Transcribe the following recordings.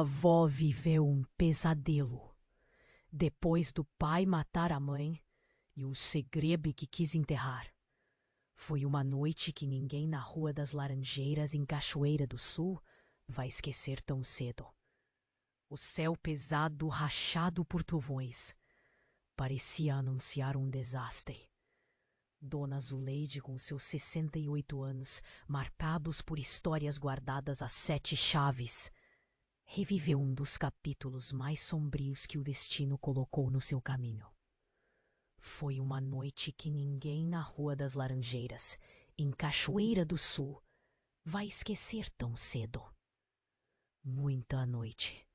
avó viveu um pesadelo. Depois do pai matar a mãe e o segredo que quis enterrar. Foi uma noite que ninguém na Rua das Laranjeiras, em Cachoeira do Sul, vai esquecer tão cedo. O céu pesado, rachado por trovões, parecia anunciar um desastre. Dona Zuleide, com seus 68 anos, marcados por histórias guardadas a 7 chaves, reviveu um dos capítulos mais sombrios que o destino colocou no seu caminho. Foi uma noite que ninguém na Rua das Laranjeiras, em Cachoeira do Sul, vai esquecer tão cedo. Muita noite.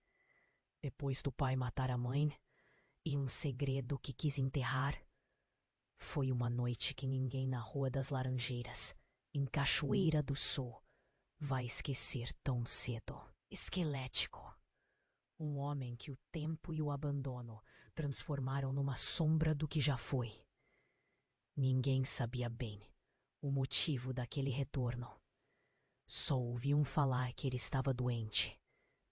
Depois do pai matar a mãe e um segredo que quis enterrar, foi uma noite que ninguém na Rua das Laranjeiras, em Cachoeira do Sul, vai esquecer tão cedo. Esquelético. Um homem que o tempo e o abandono transformaram numa sombra do que já foi. Ninguém sabia bem o motivo daquele retorno. Só ouviam falar que ele estava doente,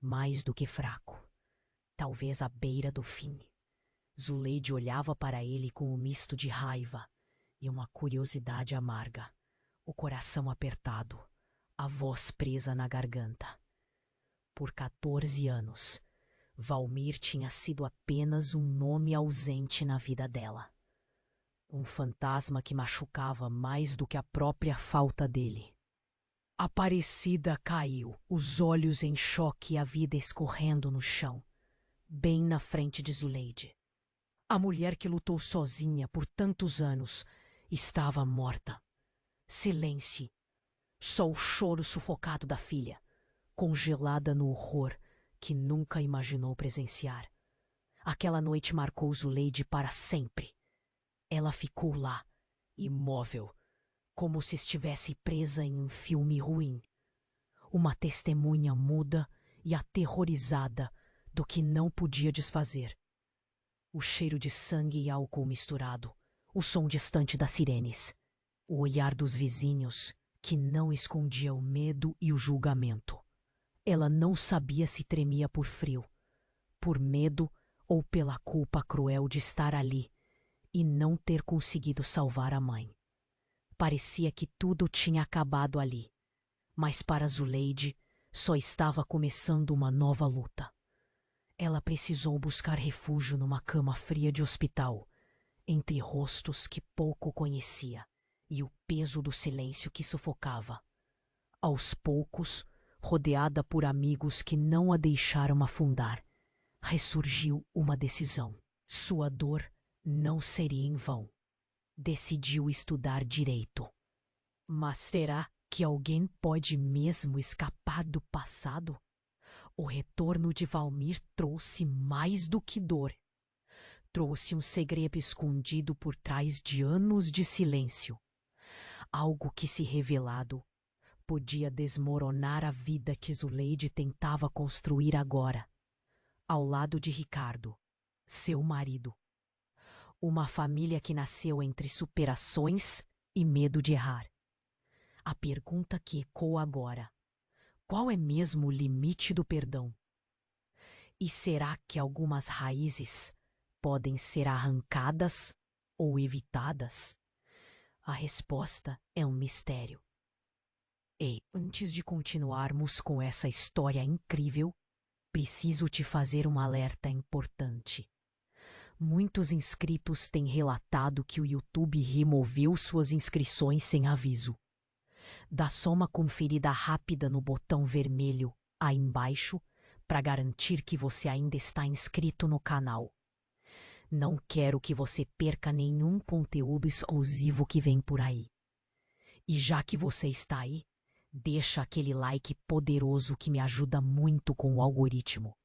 mais do que fraco, talvez à beira do fim. Zuleide olhava para ele com um misto de raiva e uma curiosidade amarga, o coração apertado, a voz presa na garganta. Por 14 anos, Valmir tinha sido apenas um nome ausente na vida dela. Um fantasma que machucava mais do que a própria falta dele. Aparecida caiu, os olhos em choque e a vida escorrendo no chão, bem na frente de Zuleide. A mulher que lutou sozinha por tantos anos estava morta. Silêncio. Só o choro sufocado da filha, congelada no horror que nunca imaginou presenciar. Aquela noite marcou Zuleide para sempre. Ela ficou lá, imóvel, como se estivesse presa em um filme ruim. Uma testemunha muda e aterrorizada do que não podia desfazer. O cheiro de sangue e álcool misturado, o som distante das sirenes, o olhar dos vizinhos que não escondia o medo e o julgamento. Ela não sabia se tremia por frio, por medo ou pela culpa cruel de estar ali e não ter conseguido salvar a mãe. Parecia que tudo tinha acabado ali, mas para Zuleide só estava começando uma nova luta. Ela precisou buscar refúgio numa cama fria de hospital, entre rostos que pouco conhecia e o peso do silêncio que sufocava. Aos poucos, rodeada por amigos que não a deixaram afundar, ressurgiu uma decisão. Sua dor não seria em vão. Decidiu estudar direito. Mas será que alguém pode mesmo escapar do passado? O retorno de Valmir trouxe mais do que dor. Trouxe um segredo escondido por trás de anos de silêncio. Algo que, se revelado, podia desmoronar a vida que Zuleide tentava construir agora, ao lado de Ricardo, seu marido. Uma família que nasceu entre superações e medo de errar. A pergunta que ecoa agora: qual é mesmo o limite do perdão? E será que algumas raízes podem ser arrancadas ou evitadas? A resposta é um mistério. Ei, antes de continuarmos com essa história incrível, preciso te fazer um alerta importante. Muitos inscritos têm relatado que o YouTube removeu suas inscrições sem aviso. Dá só uma conferida rápida no botão vermelho aí embaixo para garantir que você ainda está inscrito no canal. Não quero que você perca nenhum conteúdo exclusivo que vem por aí. E já que você está aí, deixa aquele like poderoso que me ajuda muito com o algoritmo.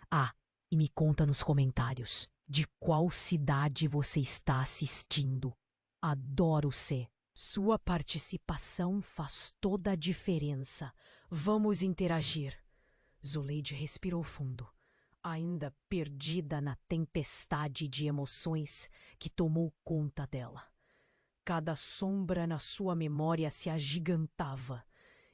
Ah, e me conta nos comentários de qual cidade você está assistindo. Adoro ser. Sua participação faz toda a diferença. Vamos interagir. Zuleide respirou fundo, ainda perdida na tempestade de emoções que tomou conta dela. Cada sombra na sua memória se agigantava,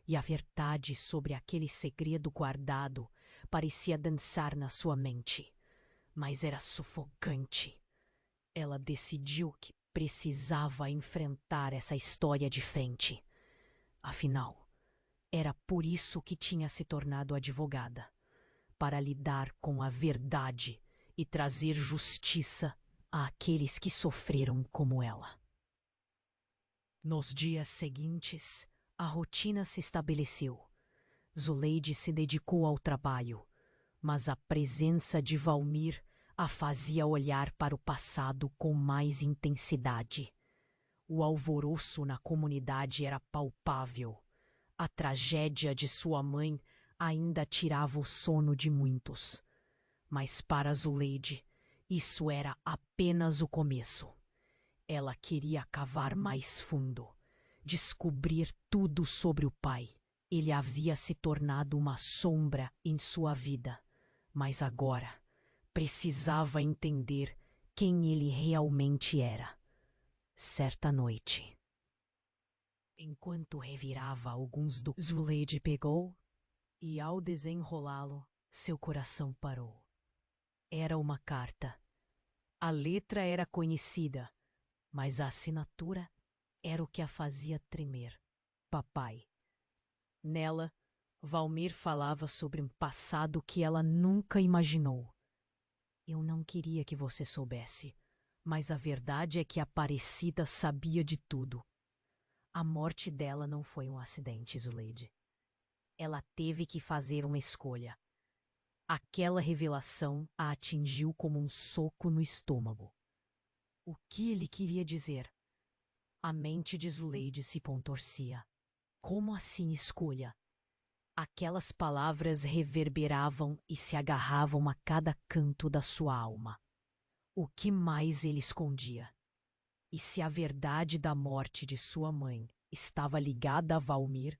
e a verdade sobre aquele segredo guardado parecia dançar na sua mente, mas era sufocante. Ela decidiu que precisava enfrentar essa história de frente. Afinal, era por isso que tinha se tornado advogada, para lidar com a verdade e trazer justiça àqueles que sofreram como ela. Nos dias seguintes, a rotina se estabeleceu. Zuleide se dedicou ao trabalho, mas a presença de Valmir a fazia olhar para o passado com mais intensidade. O alvoroço na comunidade era palpável. A tragédia de sua mãe ainda tirava o sono de muitos. Mas para Zuleide, isso era apenas o começo. Ela queria cavar mais fundo, descobrir tudo sobre o pai. Ele havia se tornado uma sombra em sua vida, mas agora precisava entender quem ele realmente era. Certa noite, enquanto revirava alguns do Zuleide pegou e, ao desenrolá-lo, seu coração parou. Era uma carta. A letra era conhecida, mas a assinatura era o que a fazia tremer. Papai. Nela, Valmir falava sobre um passado que ela nunca imaginou. Eu não queria que você soubesse, mas a verdade é que a Aparecida sabia de tudo. A morte dela não foi um acidente, Zuleide. Ela teve que fazer uma escolha. Aquela revelação a atingiu como um soco no estômago. O que ele queria dizer? A mente de Zuleide se contorcia. Como assim escolha? Aquelas palavras reverberavam e se agarravam a cada canto da sua alma. O que mais ele escondia? E se a verdade da morte de sua mãe estava ligada a Valmir,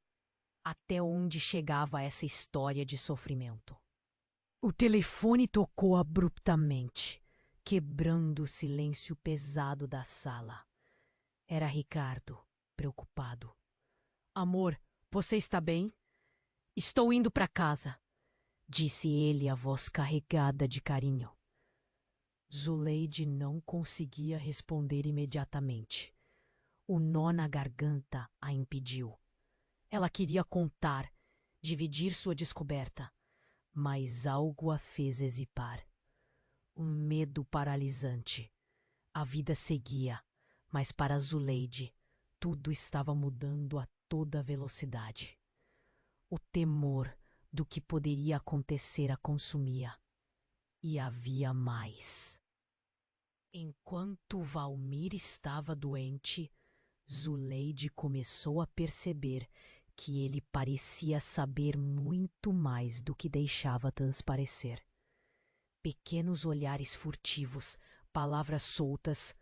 até onde chegava essa história de sofrimento? O telefone tocou abruptamente, quebrando o silêncio pesado da sala. Era Ricardo, preocupado. Amor, você está bem? Estou indo para casa, disse ele, a voz carregada de carinho. Zuleide não conseguia responder imediatamente. O nó na garganta a impediu. Ela queria contar, dividir sua descoberta, mas algo a fez hesitar. Um medo paralisante. A vida seguia, mas para Zuleide tudo estava mudando a toda velocidade. O temor do que poderia acontecer a consumia. E havia mais. Enquanto Valmir estava doente, Zuleide começou a perceber que ele parecia saber muito mais do que deixava transparecer. Pequenos olhares furtivos, palavras soltas.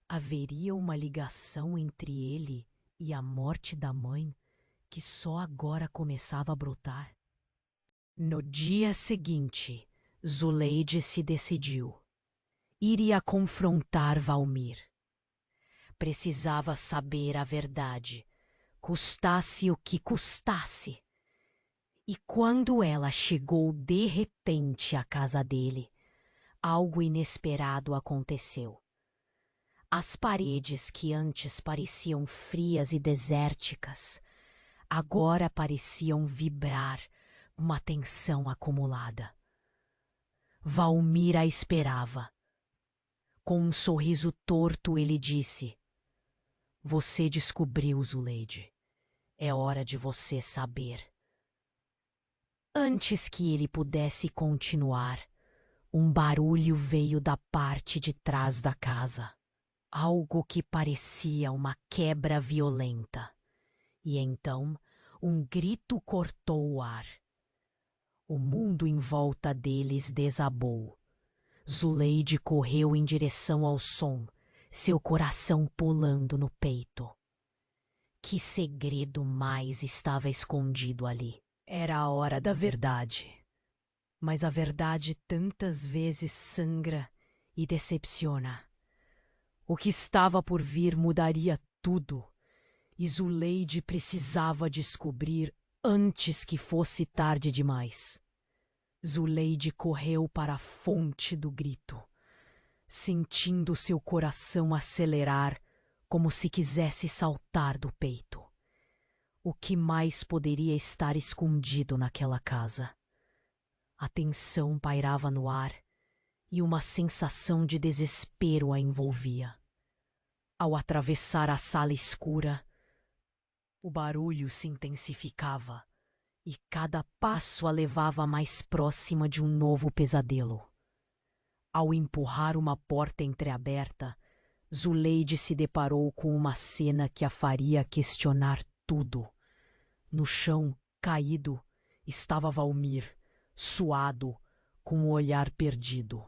Haveria uma ligação entre ele e a morte da mãe que só agora começava a brotar? No dia seguinte, Zuleide se decidiu. Iria confrontar Valmir. Precisava saber a verdade, custasse o que custasse. E quando ela chegou de repente à casa dele, algo inesperado aconteceu. As paredes que antes pareciam frias e desérticas, agora pareciam vibrar uma tensão acumulada. Valmir a esperava. Com um sorriso torto, ele disse: Você descobriu, Zuleide. É hora de você saber. Antes que ele pudesse continuar, um barulho veio da parte de trás da casa. Algo que parecia uma quebra violenta. E então, um grito cortou o ar. O mundo em volta deles desabou. Zuleide correu em direção ao som, seu coração pulando no peito. Que segredo mais estava escondido ali? Era a hora da verdade. Mas a verdade tantas vezes sangra e decepciona. O que estava por vir mudaria tudo, e Zuleide precisava descobrir antes que fosse tarde demais. Zuleide correu para a fonte do grito, sentindo seu coração acelerar como se quisesse saltar do peito. O que mais poderia estar escondido naquela casa? A tensão pairava no ar e uma sensação de desespero a envolvia. Ao atravessar a sala escura, o barulho se intensificava e cada passo a levava mais próxima de um novo pesadelo. Ao empurrar uma porta entreaberta, Zuleide se deparou com uma cena que a faria questionar tudo. No chão, caído, estava Valmir, suado, com o olhar perdido.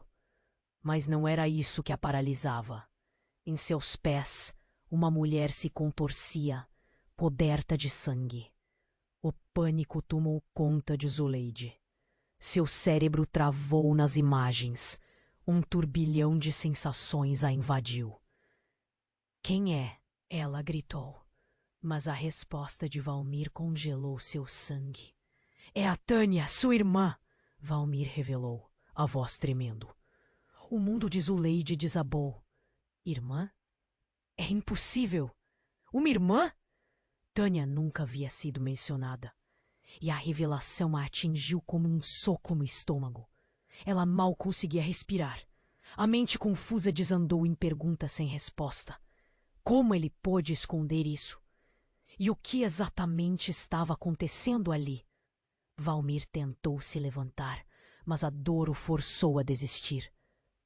Mas não era isso que a paralisava. Em seus pés, uma mulher se contorcia, coberta de sangue. O pânico tomou conta de Zuleide. Seu cérebro travou nas imagens. Um turbilhão de sensações a invadiu. "Quem é?" ela gritou. Mas a resposta de Valmir congelou seu sangue. "É a Tânia, sua irmã", Valmir revelou, a voz tremendo. O mundo de Zuleide desabou. Irmã? É impossível! Uma irmã? Tânia nunca havia sido mencionada. E a revelação a atingiu como um soco no estômago. Ela mal conseguia respirar. A mente confusa desandou em perguntas sem resposta. Como ele pôde esconder isso? E o que exatamente estava acontecendo ali? Valmir tentou se levantar, mas a dor o forçou a desistir.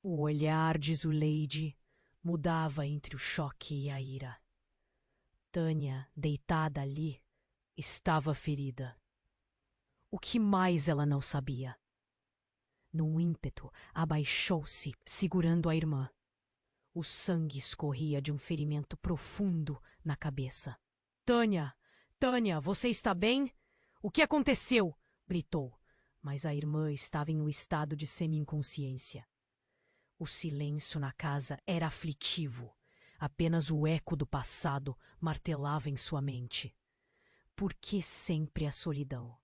O olhar de Zuleide mudava entre o choque e a ira. Tânia, deitada ali, estava ferida. O que mais ela não sabia? Num ímpeto, abaixou-se, segurando a irmã. O sangue escorria de um ferimento profundo na cabeça. "Tânia! Tânia, você está bem? O que aconteceu?" gritou, mas a irmã estava em um estado de semi-inconsciência. O silêncio na casa era aflitivo. Apenas o eco do passado martelava em sua mente. Por que sempre a solidão?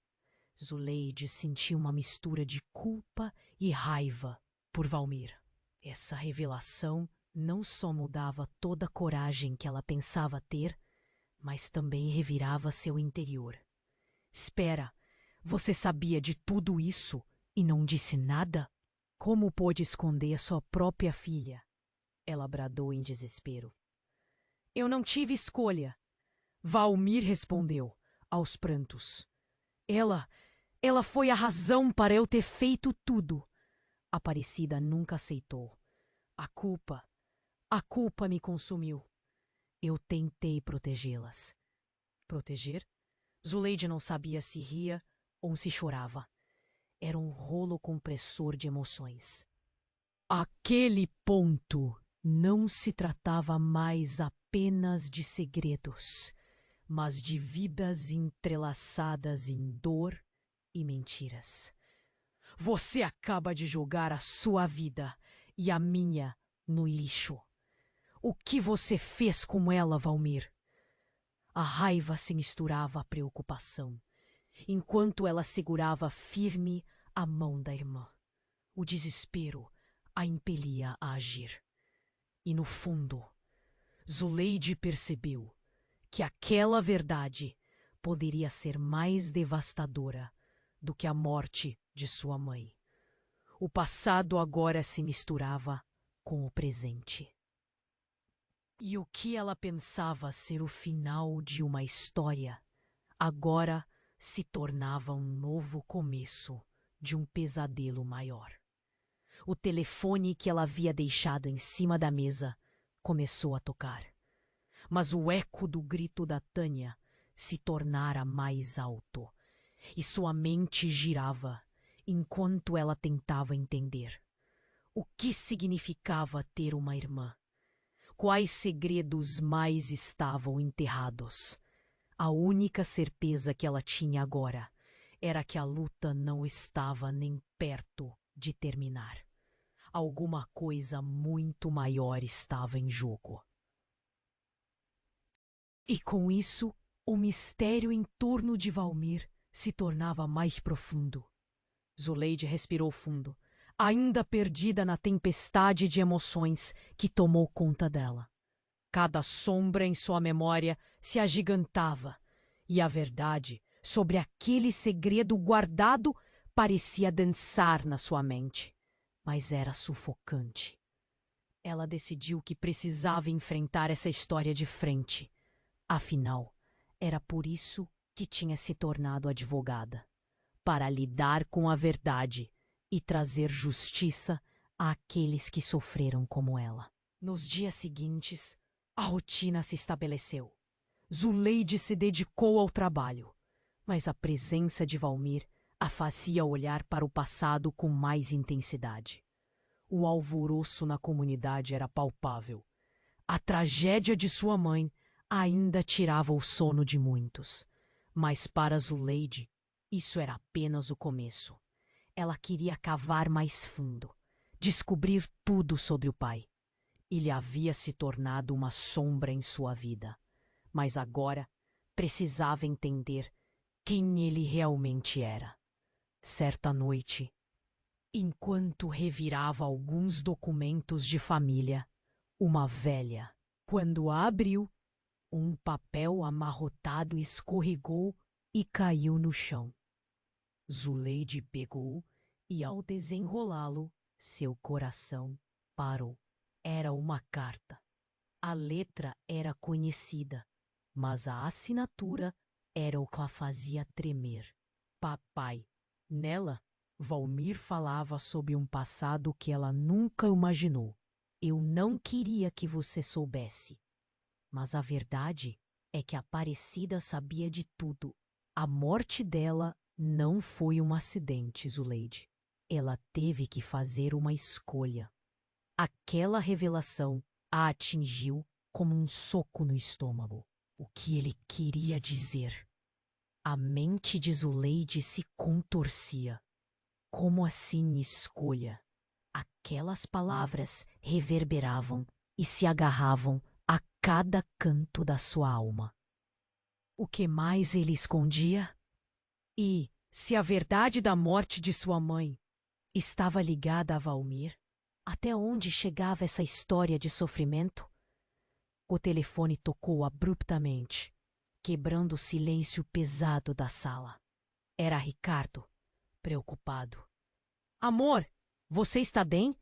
Zuleide sentia uma mistura de culpa e raiva por Valmir. Essa revelação não só mudava toda a coragem que ela pensava ter, mas também revirava seu interior. "Espera, você sabia de tudo isso e não disse nada? Como pôde esconder sua própria filha?" Ela bradou em desespero. "Eu não tive escolha", Valmir respondeu, aos prantos. Ela foi a razão para eu ter feito tudo." Aparecida nunca aceitou. A culpa me consumiu. Eu tentei protegê-las." Proteger? Zuleide não sabia se ria ou se chorava. Era um rolo compressor de emoções. Aquele ponto não se tratava mais apenas de segredos, mas de vidas entrelaçadas em dor e mentiras. "Você acaba de jogar a sua vida e a minha no lixo. O que você fez com ela, Valmir?" A raiva se misturava à preocupação, enquanto ela segurava firme a mão da irmã. O desespero a impelia a agir. E no fundo, Zuleide percebeu que aquela verdade poderia ser mais devastadora do que a morte de sua mãe. O passado agora se misturava com o presente. E o que ela pensava ser o final de uma história, agora se tornava um novo começo de um pesadelo maior. O telefone que ela havia deixado em cima da mesa começou a tocar. Mas o eco do grito da Tânia se tornara mais alto, e sua mente girava enquanto ela tentava entender. O que significava ter uma irmã? Quais segredos mais estavam enterrados? A única certeza que ela tinha agora era que a luta não estava nem perto de terminar. Alguma coisa muito maior estava em jogo. E com isso, o mistério em torno de Valmir se tornava mais profundo. Zuleide respirou fundo, ainda perdida na tempestade de emoções que tomou conta dela. Cada sombra em sua memória se agigantava, e a verdade sobre aquele segredo guardado parecia dançar na sua mente, mas era sufocante. Ela decidiu que precisava enfrentar essa história de frente. Afinal, era por isso que tinha se tornado advogada, para lidar com a verdade e trazer justiça àqueles que sofreram como ela. Nos dias seguintes, a rotina se estabeleceu. Zuleide se dedicou ao trabalho, mas a presença de Valmir a fazia olhar para o passado com mais intensidade. O alvoroço na comunidade era palpável. A tragédia de sua mãe ainda tirava o sono de muitos. Mas para Zuleide, isso era apenas o começo. Ela queria cavar mais fundo, descobrir tudo sobre o pai. Ele havia se tornado uma sombra em sua vida, mas agora precisava entender quem ele realmente era. Certa noite, enquanto revirava alguns documentos de família, uma velha, quando a abriu, um papel amarrotado escorregou e caiu no chão. Zuleide pegou e, ao desenrolá-lo, seu coração parou. Era uma carta. A letra era conhecida, mas a assinatura era o que a fazia tremer. Papai. Nela, Valmir falava sobre um passado que ela nunca imaginou. Eu não queria que você soubesse. Mas a verdade é que Aparecida sabia de tudo. A morte dela não foi um acidente, Zuleide. Ela teve que fazer uma escolha. Aquela revelação a atingiu como um soco no estômago. O que ele queria dizer? A mente de Zuleide se contorcia. Como assim escolha? Aquelas palavras reverberavam e se agarravam a cada canto da sua alma. O que mais ele escondia? E, se a verdade da morte de sua mãe estava ligada a Valmir, até onde chegava essa história de sofrimento? O telefone tocou abruptamente, quebrando o silêncio pesado da sala. Era Ricardo, preocupado. Amor, você está bem?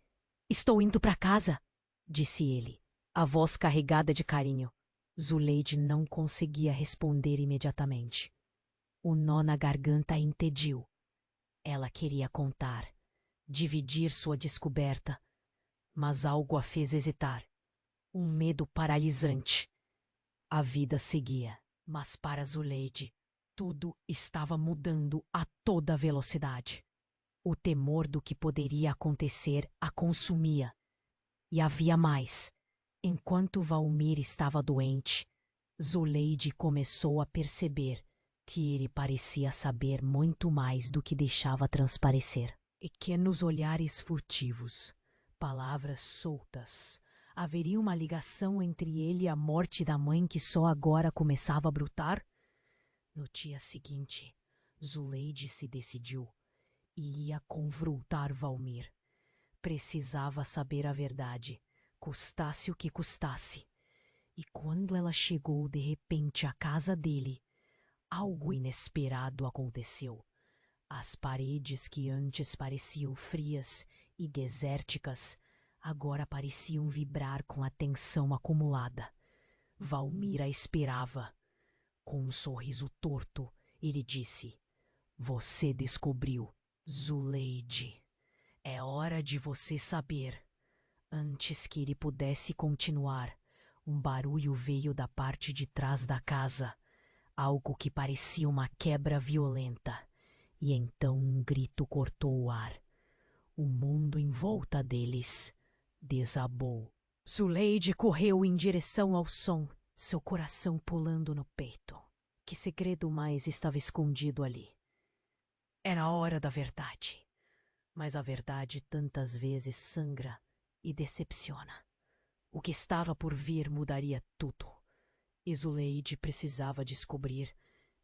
Estou indo para casa, disse ele, a voz carregada de carinho. Zuleide não conseguia responder imediatamente. O nó na garganta a impediu. Ela queria contar, dividir sua descoberta, mas algo a fez hesitar. Um medo paralisante. A vida seguia, mas para Zuleide, tudo estava mudando a toda velocidade. O temor do que poderia acontecer a consumia. E havia mais. Enquanto Valmir estava doente, Zuleide começou a perceber que ele parecia saber muito mais do que deixava transparecer. Pequenos olhares furtivos, palavras soltas. Haveria uma ligação entre ele e a morte da mãe que só agora começava a brotar? No dia seguinte, Zuleide se decidiu e ia confrontar Valmir. Precisava saber a verdade, custasse o que custasse. E quando ela chegou de repente à casa dele, algo inesperado aconteceu. As paredes que antes pareciam frias e desérticas agora pareciam vibrar com a tensão acumulada. Valmir a esperava. Com um sorriso torto, ele disse: Você descobriu, Zuleide. É hora de você saber. Antes que ele pudesse continuar, um barulho veio da parte de trás da casa. Algo que parecia uma quebra violenta. E então um grito cortou o ar. O mundo em volta deles desabou. Zuleide correu em direção ao som, seu coração pulando no peito. Que segredo mais estava escondido ali? Era a hora da verdade. Mas a verdade tantas vezes sangra e decepciona. O que estava por vir mudaria tudo. E Zuleide precisava descobrir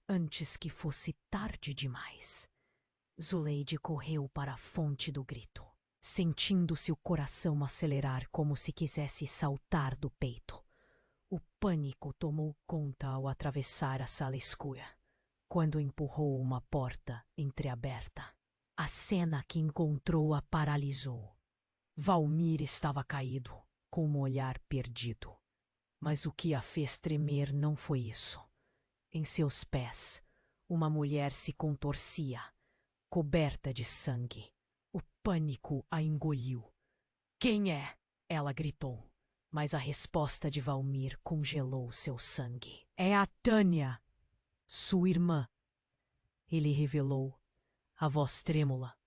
antes que fosse tarde demais. Zuleide correu para a fonte do grito, sentindo seu coração acelerar como se quisesse saltar do peito. O pânico tomou conta ao atravessar a sala escura, quando empurrou uma porta entreaberta. A cena que encontrou a paralisou. Valmir estava caído, com um olhar perdido. Mas o que a fez tremer não foi isso. Em seus pés, uma mulher se contorcia, coberta de sangue. O pânico a engoliu. "Quem é?" ela gritou. Mas a resposta de Valmir congelou seu sangue. "É a Tânia, sua irmã", ele revelou, a voz trêmula.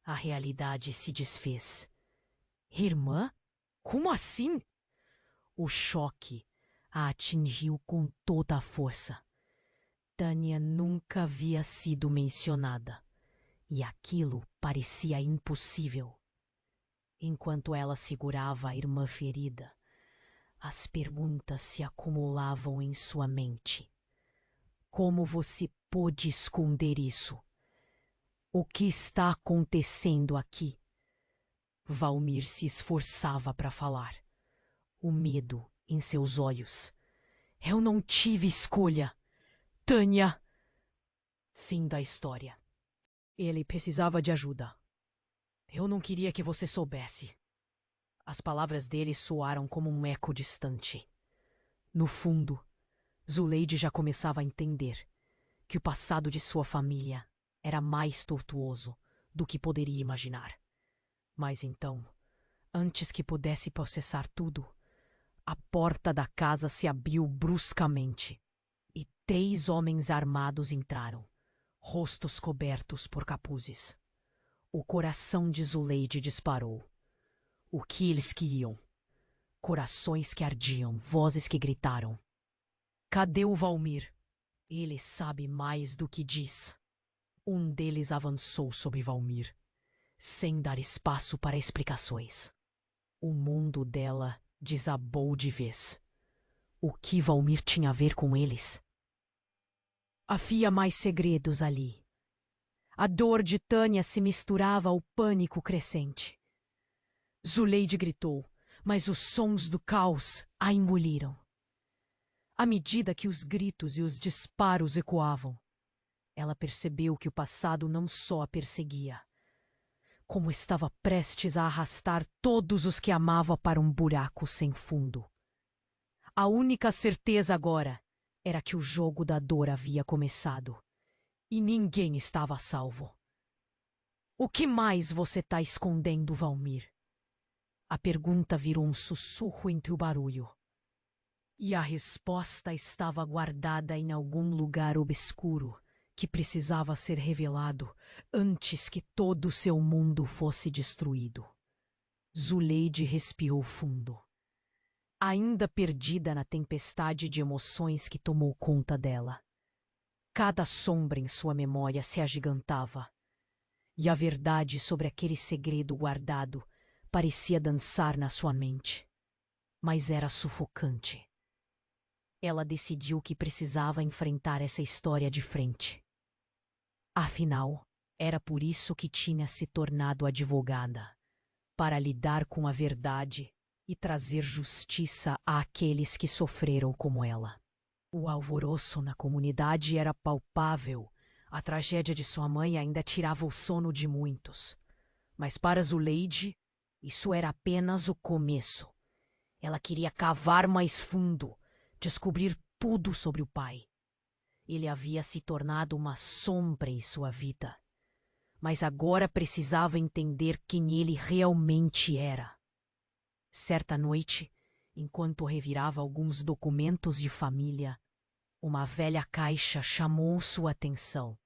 A realidade se desfez. "Irmã? Como assim?" O choque a atingiu com toda a força. Tânia nunca havia sido mencionada, e aquilo parecia impossível. Enquanto ela segurava a irmã ferida, as perguntas se acumulavam em sua mente. Como você pôde esconder isso? O que está acontecendo aqui? Valmir se esforçava para falar, o medo em seus olhos. "Eu não tive escolha, Tânia." Fim da história. Ele precisava de ajuda. "Eu não queria que você soubesse." As palavras dele soaram como um eco distante. No fundo, Zuleide já começava a entender que o passado de sua família era mais tortuoso do que poderia imaginar. Mas então, antes que pudesse processar tudo, a porta da casa se abriu bruscamente e 3 homens armados entraram, rostos cobertos por capuzes. O coração de Zuleide disparou. O que eles queriam? Corações que ardiam, vozes que gritaram. "Cadê o Valmir? Ele sabe mais do que diz." Um deles avançou sobre Valmir, sem dar espaço para explicações. O mundo dela desabou de vez. O que Valmir tinha a ver com eles? Havia mais segredos ali. A dor de Tânia se misturava ao pânico crescente. Zuleide gritou, mas os sons do caos a engoliram. À medida que os gritos e os disparos ecoavam, ela percebeu que o passado não só a perseguia, como estava prestes a arrastar todos os que amava para um buraco sem fundo. A única certeza agora era que o jogo da dor havia começado, e ninguém estava a salvo. "O que mais você está escondendo, Valmir?" A pergunta virou um sussurro entre o barulho. E a resposta estava guardada em algum lugar obscuro que precisava ser revelado antes que todo o seu mundo fosse destruído. Zuleide respirou fundo. Ainda perdida na tempestade de emoções que tomou conta dela. Cada sombra em sua memória se agigantava, e a verdade sobre aquele segredo guardado parecia dançar na sua mente. Mas era sufocante. Ela decidiu que precisava enfrentar essa história de frente. Afinal, era por isso que tinha se tornado advogada, para lidar com a verdade e trazer justiça àqueles que sofreram como ela. O alvoroço na comunidade era palpável. A tragédia de sua mãe ainda tirava o sono de muitos. Mas para Zuleide, isso era apenas o começo. Ela queria cavar mais fundo, descobrir tudo sobre o pai. Ele havia se tornado uma sombra em sua vida, mas agora precisava entender quem ele realmente era. Certa noite, enquanto revirava alguns documentos de família, uma velha caixa chamou sua atenção.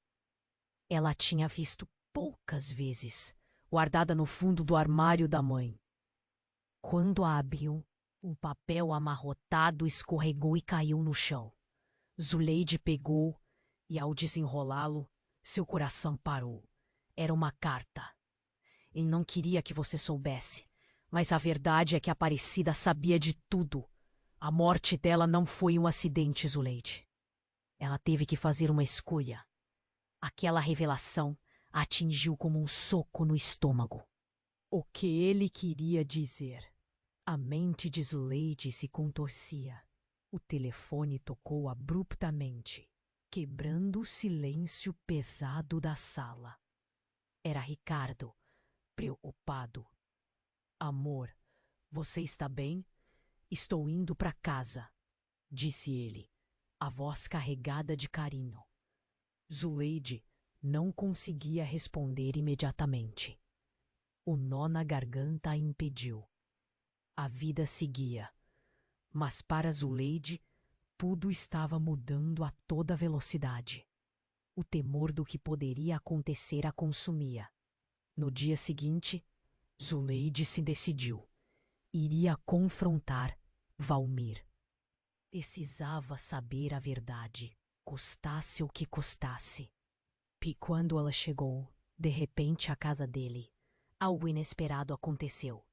Ela a tinha visto poucas vezes, guardada no fundo do armário da mãe. Quando a abriu, um papel amarrotado escorregou e caiu no chão. Zuleide pegou e, ao desenrolá-lo, seu coração parou. Era uma carta. Ele não queria que você soubesse, mas a verdade é que a Aparecida sabia de tudo. A morte dela não foi um acidente, Zuleide. Ela teve que fazer uma escolha. Aquela revelação atingiu como um soco no estômago. O que ele queria dizer? A mente de Zuleide se contorcia. O telefone tocou abruptamente, quebrando o silêncio pesado da sala. Era Ricardo, preocupado. Amor, você está bem? Estou indo para casa, disse ele, a voz carregada de carinho. Zuleide não conseguia responder imediatamente. O nó na garganta a impediu. A vida seguia, mas para Zuleide tudo estava mudando a toda velocidade. O temor do que poderia acontecer a consumia. No dia seguinte, Zuleide se decidiu. Iria confrontar Valmir. Precisava saber a verdade, custasse o que custasse. E quando ela chegou, de repente, à casa dele, algo inesperado aconteceu.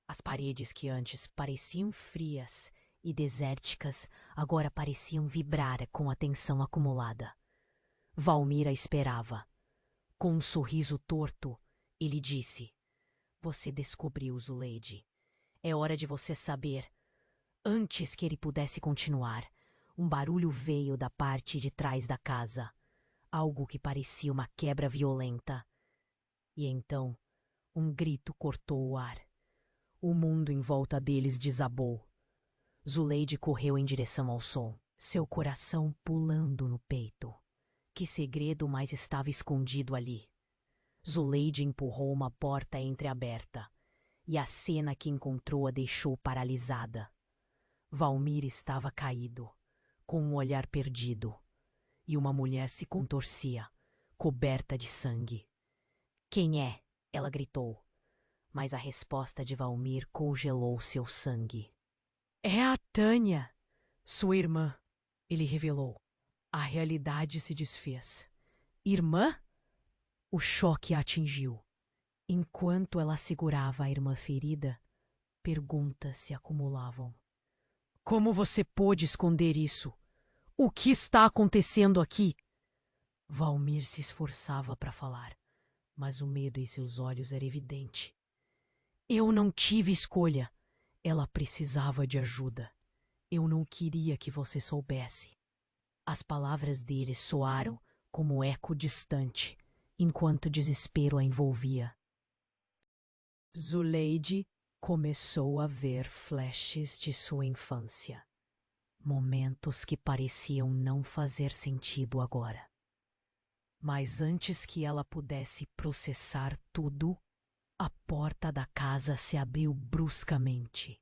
As paredes que antes pareciam frias e desérticas agora pareciam vibrar com a tensão acumulada. Valmir a esperava. Com um sorriso torto, ele disse: Você descobriu, Zuleide. É hora de você saber. Antes que ele pudesse continuar, um barulho veio da parte de trás da casa. Algo que parecia uma quebra violenta. E então, um grito cortou o ar. O mundo em volta deles desabou. Zuleide correu em direção ao som, seu coração pulando no peito. Que segredo mais estava escondido ali? Zuleide empurrou uma porta entreaberta, e a cena que encontrou a deixou paralisada. Valmir estava caído, com um olhar perdido, e uma mulher se contorcia, coberta de sangue. Quem é? Ela gritou, mas a resposta de Valmir congelou seu sangue. É a Tânia, sua irmã, ele revelou. A realidade se desfez. Irmã? O choque a atingiu. Enquanto ela segurava a irmã ferida, perguntas se acumulavam. Como você pôde esconder isso? O que está acontecendo aqui? Valmir se esforçava para falar, mas o medo em seus olhos era evidente. Eu não tive escolha. Ela precisava de ajuda. Eu não queria que você soubesse. As palavras dele soaram como eco distante, enquanto o desespero a envolvia. Zuleide começou a ver flashes de sua infância. Momentos que pareciam não fazer sentido agora. Mas antes que ela pudesse processar tudo, a porta da casa se abriu bruscamente.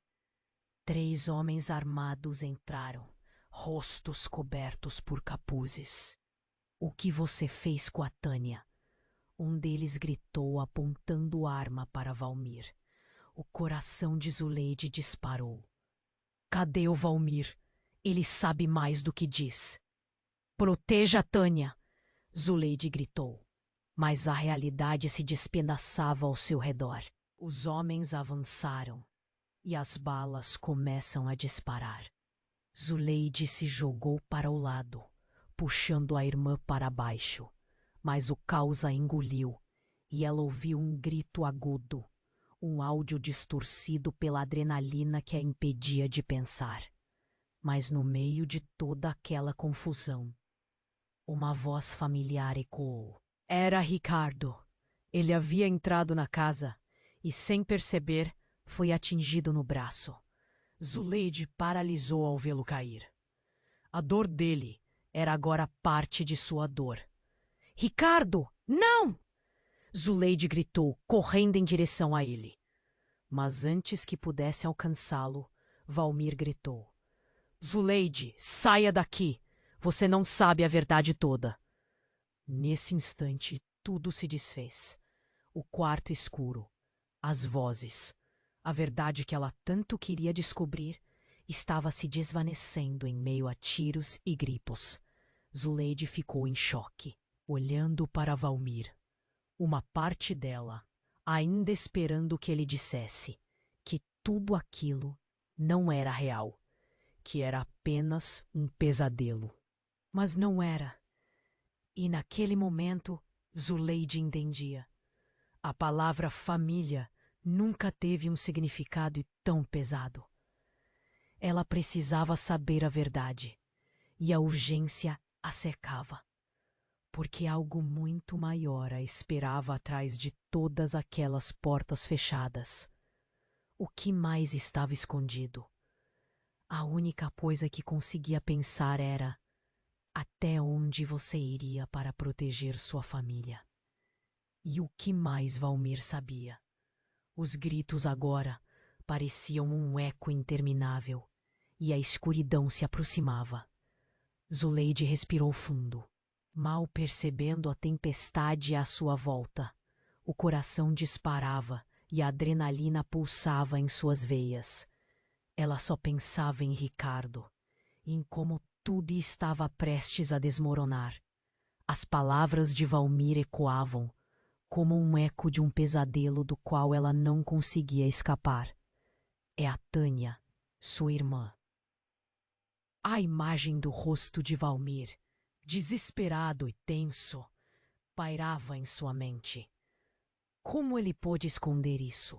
3 homens armados entraram, rostos cobertos por capuzes. O que você fez com a Tânia? Um deles gritou apontando arma para Valmir. O coração de Zuleide disparou. Cadê o Valmir? Ele sabe mais do que diz. Proteja a Tânia! Zuleide gritou. Mas a realidade se despedaçava ao seu redor. Os homens avançaram e as balas começam a disparar. Zuleide se jogou para o lado, puxando a irmã para baixo, mas o caos a engoliu e ela ouviu um grito agudo, um áudio distorcido pela adrenalina que a impedia de pensar. Mas no meio de toda aquela confusão, uma voz familiar ecoou. Era Ricardo. Ele havia entrado na casa e, sem perceber, foi atingido no braço. Zuleide paralisou ao vê-lo cair. A dor dele era agora parte de sua dor. Ricardo, não! Zuleide gritou, correndo em direção a ele. Mas antes que pudesse alcançá-lo, Valmir gritou. Zuleide, saia daqui! Você não sabe a verdade toda. Nesse instante, tudo se desfez. O quarto escuro, as vozes, a verdade que ela tanto queria descobrir, estava se desvanecendo em meio a tiros e gripos. Zuleide ficou em choque, olhando para Valmir. Uma parte dela, ainda esperando que ele dissesse que tudo aquilo não era real, que era apenas um pesadelo. Mas não era. E naquele momento, Zuleide entendia. A palavra família nunca teve um significado tão pesado. Ela precisava saber a verdade, e a urgência a cercava, porque algo muito maior a esperava atrás de todas aquelas portas fechadas. O que mais estava escondido? A única coisa que conseguia pensar era: até onde você iria para proteger sua família? E o que mais Valmir sabia? Os gritos agora pareciam um eco interminável, e a escuridão se aproximava. Zuleide respirou fundo, mal percebendo a tempestade à sua volta. O coração disparava e a adrenalina pulsava em suas veias. Ela só pensava em Ricardo, em como tudo estava prestes a desmoronar. As palavras de Valmir ecoavam, como um eco de um pesadelo do qual ela não conseguia escapar. É a Tânia, sua irmã. A imagem do rosto de Valmir, desesperado e tenso, pairava em sua mente. Como ele pôde esconder isso?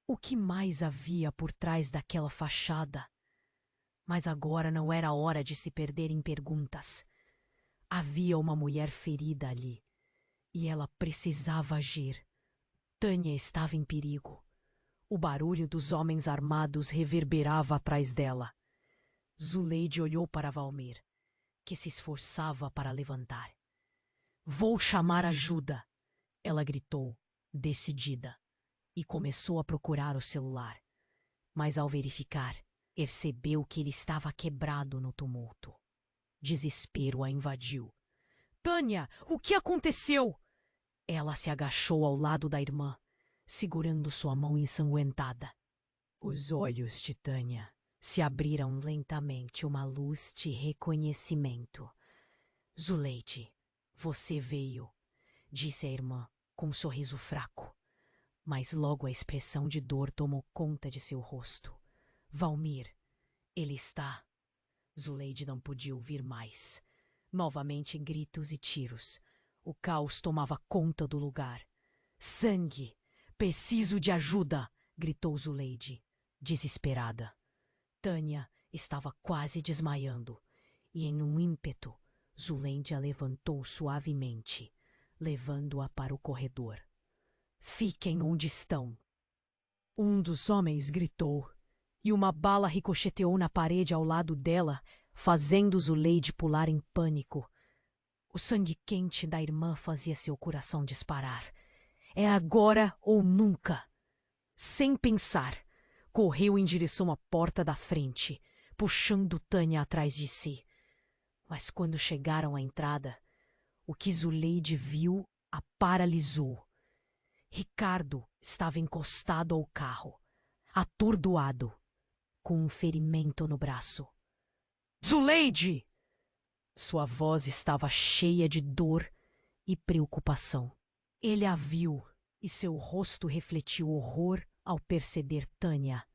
O que mais havia por trás daquela fachada? Mas agora não era hora de se perder em perguntas. Havia uma mulher ferida ali, e ela precisava agir. Tânia estava em perigo. O barulho dos homens armados reverberava atrás dela. Zuleide olhou para Valmir, que se esforçava para levantar. "Vou chamar ajuda!" ela gritou, decidida, e começou a procurar o celular. Mas ao verificar, percebeu que ele estava quebrado no tumulto. Desespero a invadiu. "Tânia, o que aconteceu?" Ela se agachou ao lado da irmã, segurando sua mão ensanguentada. Os olhos de Tânia se abriram lentamente, uma luz de reconhecimento. "Zuleide, você veio", disse a irmã, com um sorriso fraco. Mas logo a expressão de dor tomou conta de seu rosto. "Valmir, ele está..." Zuleide não podia ouvir mais. Novamente gritos e tiros. O caos tomava conta do lugar. "Sangue! Preciso de ajuda!" gritou Zuleide, desesperada. Tânia estava quase desmaiando, e em um ímpeto, Zuleide a levantou suavemente, levando-a para o corredor. "Fiquem onde estão!" Um dos homens gritou, e uma bala ricocheteou na parede ao lado dela, fazendo Zuleide pular em pânico. O sangue quente da irmã fazia seu coração disparar. É agora ou nunca. Sem pensar, correu em direção à porta da frente, puxando Tânia atrás de si. Mas quando chegaram à entrada, o que Zuleide viu a paralisou. Ricardo estava encostado ao carro, atordoado, com um ferimento no braço. "Zuleide!" Sua voz estava cheia de dor e preocupação. Ele a viu e seu rosto refletiu horror ao perceber Tânia.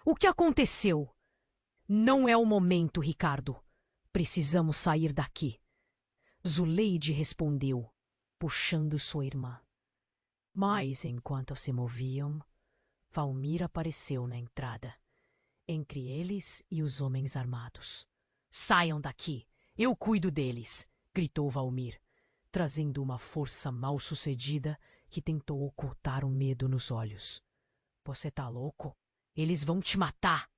"O que aconteceu?" "Não é o momento, Ricardo. Precisamos sair daqui." Zuleide respondeu, puxando sua irmã. Mas, enquanto se moviam, Valmir apareceu na entrada, entre eles e os homens armados. "Saiam daqui! Eu cuido deles!" gritou Valmir, trazendo uma força mal-sucedida que tentou ocultar o medo nos olhos. "Você tá louco? Eles vão te matar!"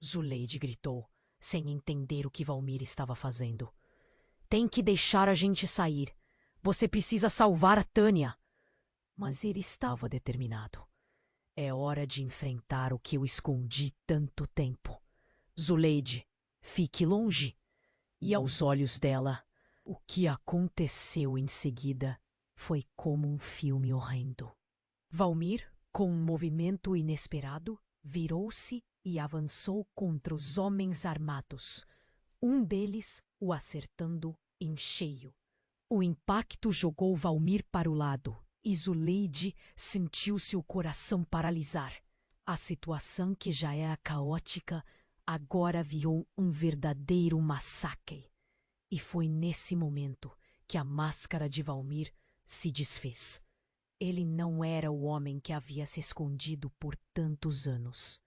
Zuleide gritou, sem entender o que Valmir estava fazendo. "Tem que deixar a gente sair. Você precisa salvar a Tânia." Mas ele estava determinado. "É hora de enfrentar o que eu escondi tanto tempo. Zuleide, fique longe." E aos olhos dela, o que aconteceu em seguida foi como um filme horrendo. Valmir, com um movimento inesperado, virou-se e avançou contra os homens armados, um deles o acertando em cheio. O impacto jogou Valmir para o lado e Zuleide sentiu seu coração paralisar. A situação, que já era caótica, agora virou um verdadeiro massacre. E foi nesse momento que a máscara de Valmir se desfez. Ele não era o homem que havia se escondido por tantos anos.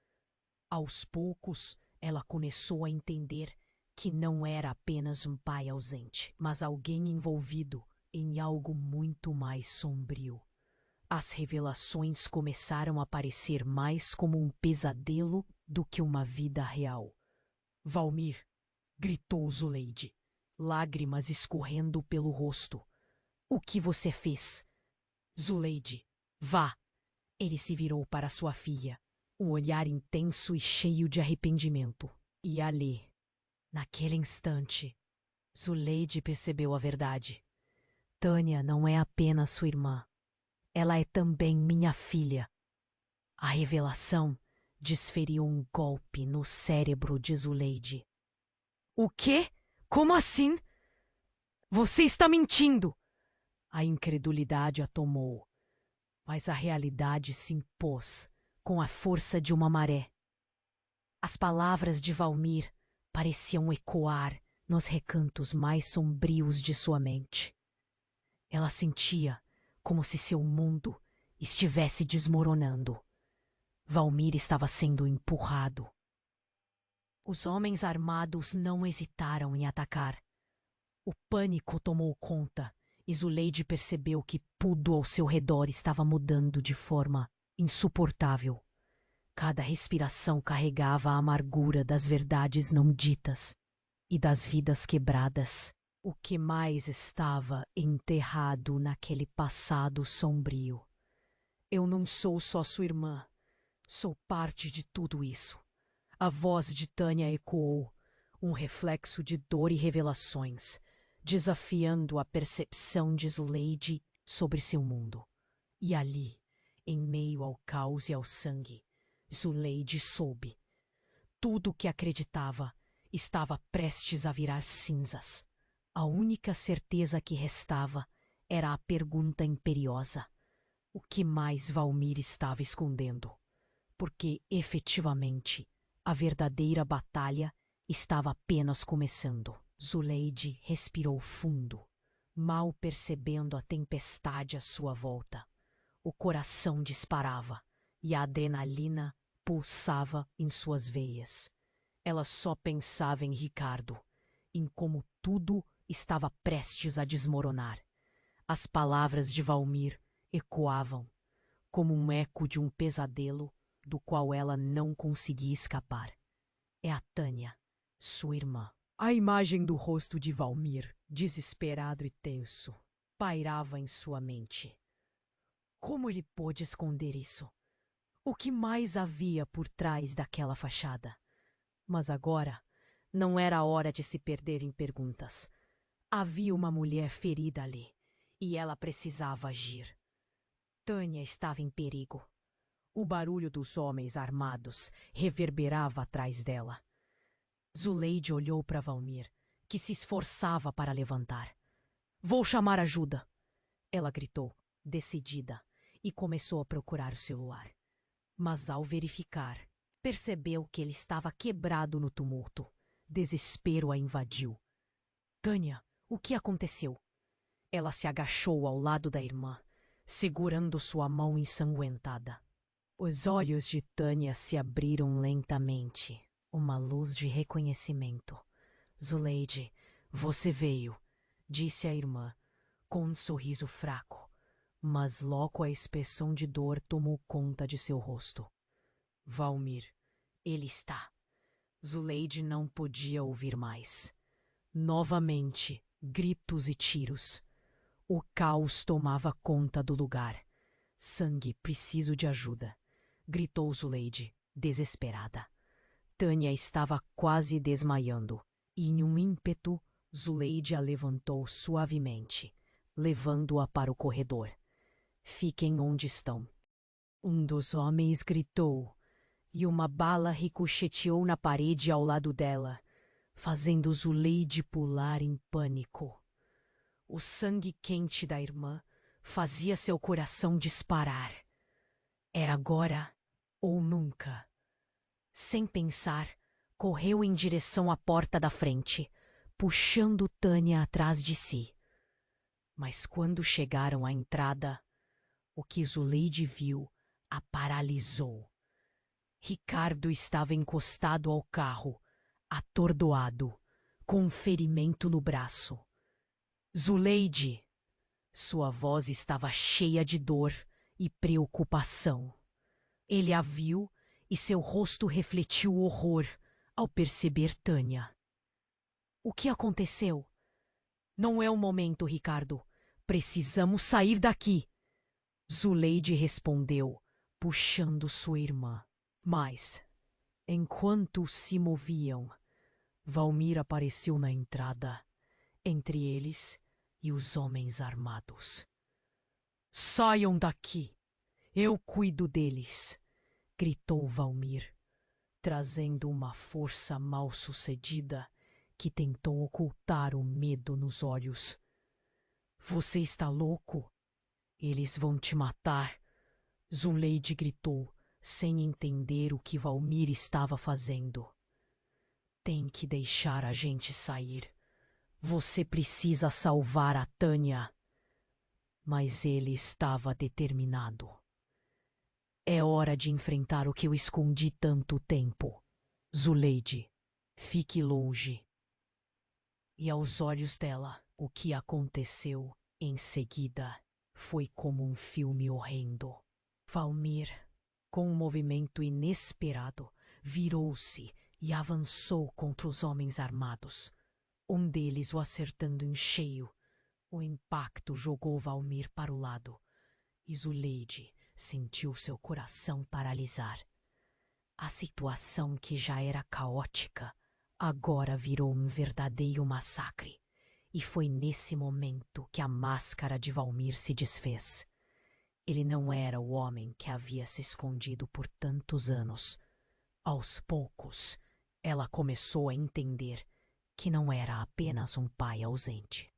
Aos poucos, ela começou a entender que não era apenas um pai ausente, mas alguém envolvido em algo muito mais sombrio. As revelações começaram a parecer mais como um pesadelo do que uma vida real. Valmir, gritou Zuleide, lágrimas escorrendo pelo rosto. O que você fez? Zuleide, vá. Ele se virou para sua filha, um olhar intenso e cheio de arrependimento. E ali, naquele instante, Zuleide percebeu a verdade. Tânia não é apenas sua irmã. Ela é também minha filha. A revelação desferiu um golpe no cérebro de Zuleide. O quê? Como assim? Você está mentindo! A incredulidade a tomou, mas a realidade se impôs com a força de uma maré. As palavras de Valmir pareciam ecoar nos recantos mais sombrios de sua mente. Ela sentia como se seu mundo estivesse desmoronando. Valmir estava sendo empurrado. Os homens armados não hesitaram em atacar. O pânico tomou conta e Zuleide percebeu que tudo ao seu redor estava mudando de forma insuportável. Cada respiração carregava a amargura das verdades não ditas e das vidas quebradas. O que mais estava enterrado naquele passado sombrio? Eu não sou só sua irmã. Sou parte de tudo isso. A voz de Tânia ecoou, um reflexo de dor e revelações, desafiando a percepção de Zuleide sobre seu mundo. E ali, em meio ao caos e ao sangue, Zuleide soube. Tudo o que acreditava estava prestes a virar cinzas. A única certeza que restava era a pergunta imperiosa. O que mais Valmir estava escondendo? Porque, efetivamente, a verdadeira batalha estava apenas começando. Zuleide respirou fundo, mal percebendo a tempestade à sua volta. O coração disparava e a adrenalina pulsava em suas veias. Ela só pensava em Ricardo, em como tudo estava prestes a desmoronar. As palavras de Valmir ecoavam, como um eco de um pesadelo do qual ela não conseguia escapar. É a Tânia, sua irmã. A imagem do rosto de Valmir, desesperado e tenso, pairava em sua mente. Como ele pôde esconder isso? O que mais havia por trás daquela fachada? Mas agora não era a hora de se perder em perguntas. Havia uma mulher ferida ali, e ela precisava agir. Tânia estava em perigo. O barulho dos homens armados reverberava atrás dela. Zuleide olhou para Valmir, que se esforçava para levantar. Vou chamar ajuda! Ela gritou, decidida, e começou a procurar o celular. Mas ao verificar, percebeu que ele estava quebrado no tumulto. Desespero a invadiu. Tânia, o que aconteceu? Ela se agachou ao lado da irmã, segurando sua mão ensanguentada. Os olhos de Tânia se abriram lentamente, uma luz de reconhecimento. Zuleide, você veio, disse a irmã, com um sorriso fraco, mas logo a expressão de dor tomou conta de seu rosto. Valmir, ele está. Zuleide não podia ouvir mais. Novamente, gritos e tiros. O caos tomava conta do lugar. Sangue, preciso de ajuda, gritou Zuleide, desesperada. Tânia estava quase desmaiando, e em um ímpeto, Zuleide a levantou suavemente, levando-a para o corredor. Fiquem onde estão. Um dos homens gritou, e uma bala ricocheteou na parede ao lado dela, fazendo Zuleide pular em pânico. O sangue quente da irmã fazia seu coração disparar. Era agora ou nunca. Sem pensar, correu em direção à porta da frente, puxando Tânia atrás de si. Mas quando chegaram à entrada, o que Zuleide viu a paralisou. Ricardo estava encostado ao carro, atordoado, com um ferimento no braço. Zuleide! Sua voz estava cheia de dor e preocupação. Ele a viu e seu rosto refletiu horror ao perceber Tânia. O que aconteceu? Não é o momento, Ricardo. Precisamos sair daqui. Zuleide respondeu, puxando sua irmã. Mas, enquanto se moviam, Valmir apareceu na entrada, entre eles e os homens armados. Saiam daqui! Eu cuido deles! Gritou Valmir, trazendo uma força mal-sucedida que tentou ocultar o medo nos olhos. Você está louco? Eles vão te matar! Zuleide gritou, sem entender o que Valmir estava fazendo. Tem que deixar a gente sair. Você precisa salvar a Tânia. Mas ele estava determinado. É hora de enfrentar o que eu escondi tanto tempo. Zuleide, fique longe. E aos olhos dela, o que aconteceu em seguida foi como um filme horrendo. Valmir, com um movimento inesperado, virou-se e avançou contra os homens armados. Um deles o acertando em cheio. O impacto jogou Valmir para o lado. E Zuleide sentiu seu coração paralisar. A situação, que já era caótica, agora virou um verdadeiro massacre. E foi nesse momento que a máscara de Valmir se desfez. Ele não era o homem que havia se escondido por tantos anos. Aos poucos, ela começou a entender que não era apenas um pai ausente,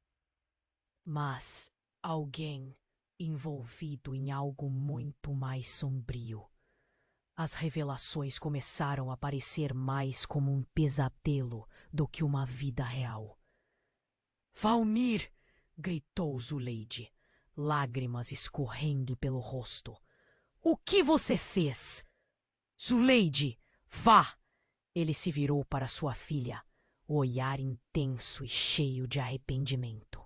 mas alguém envolvido em algo muito mais sombrio. As revelações começaram a parecer mais como um pesadelo do que uma vida real. Valmir! Gritou Zuleide, lágrimas escorrendo pelo rosto. O que você fez? Zuleide, vá! Ele se virou para sua filha, o olhar intenso e cheio de arrependimento.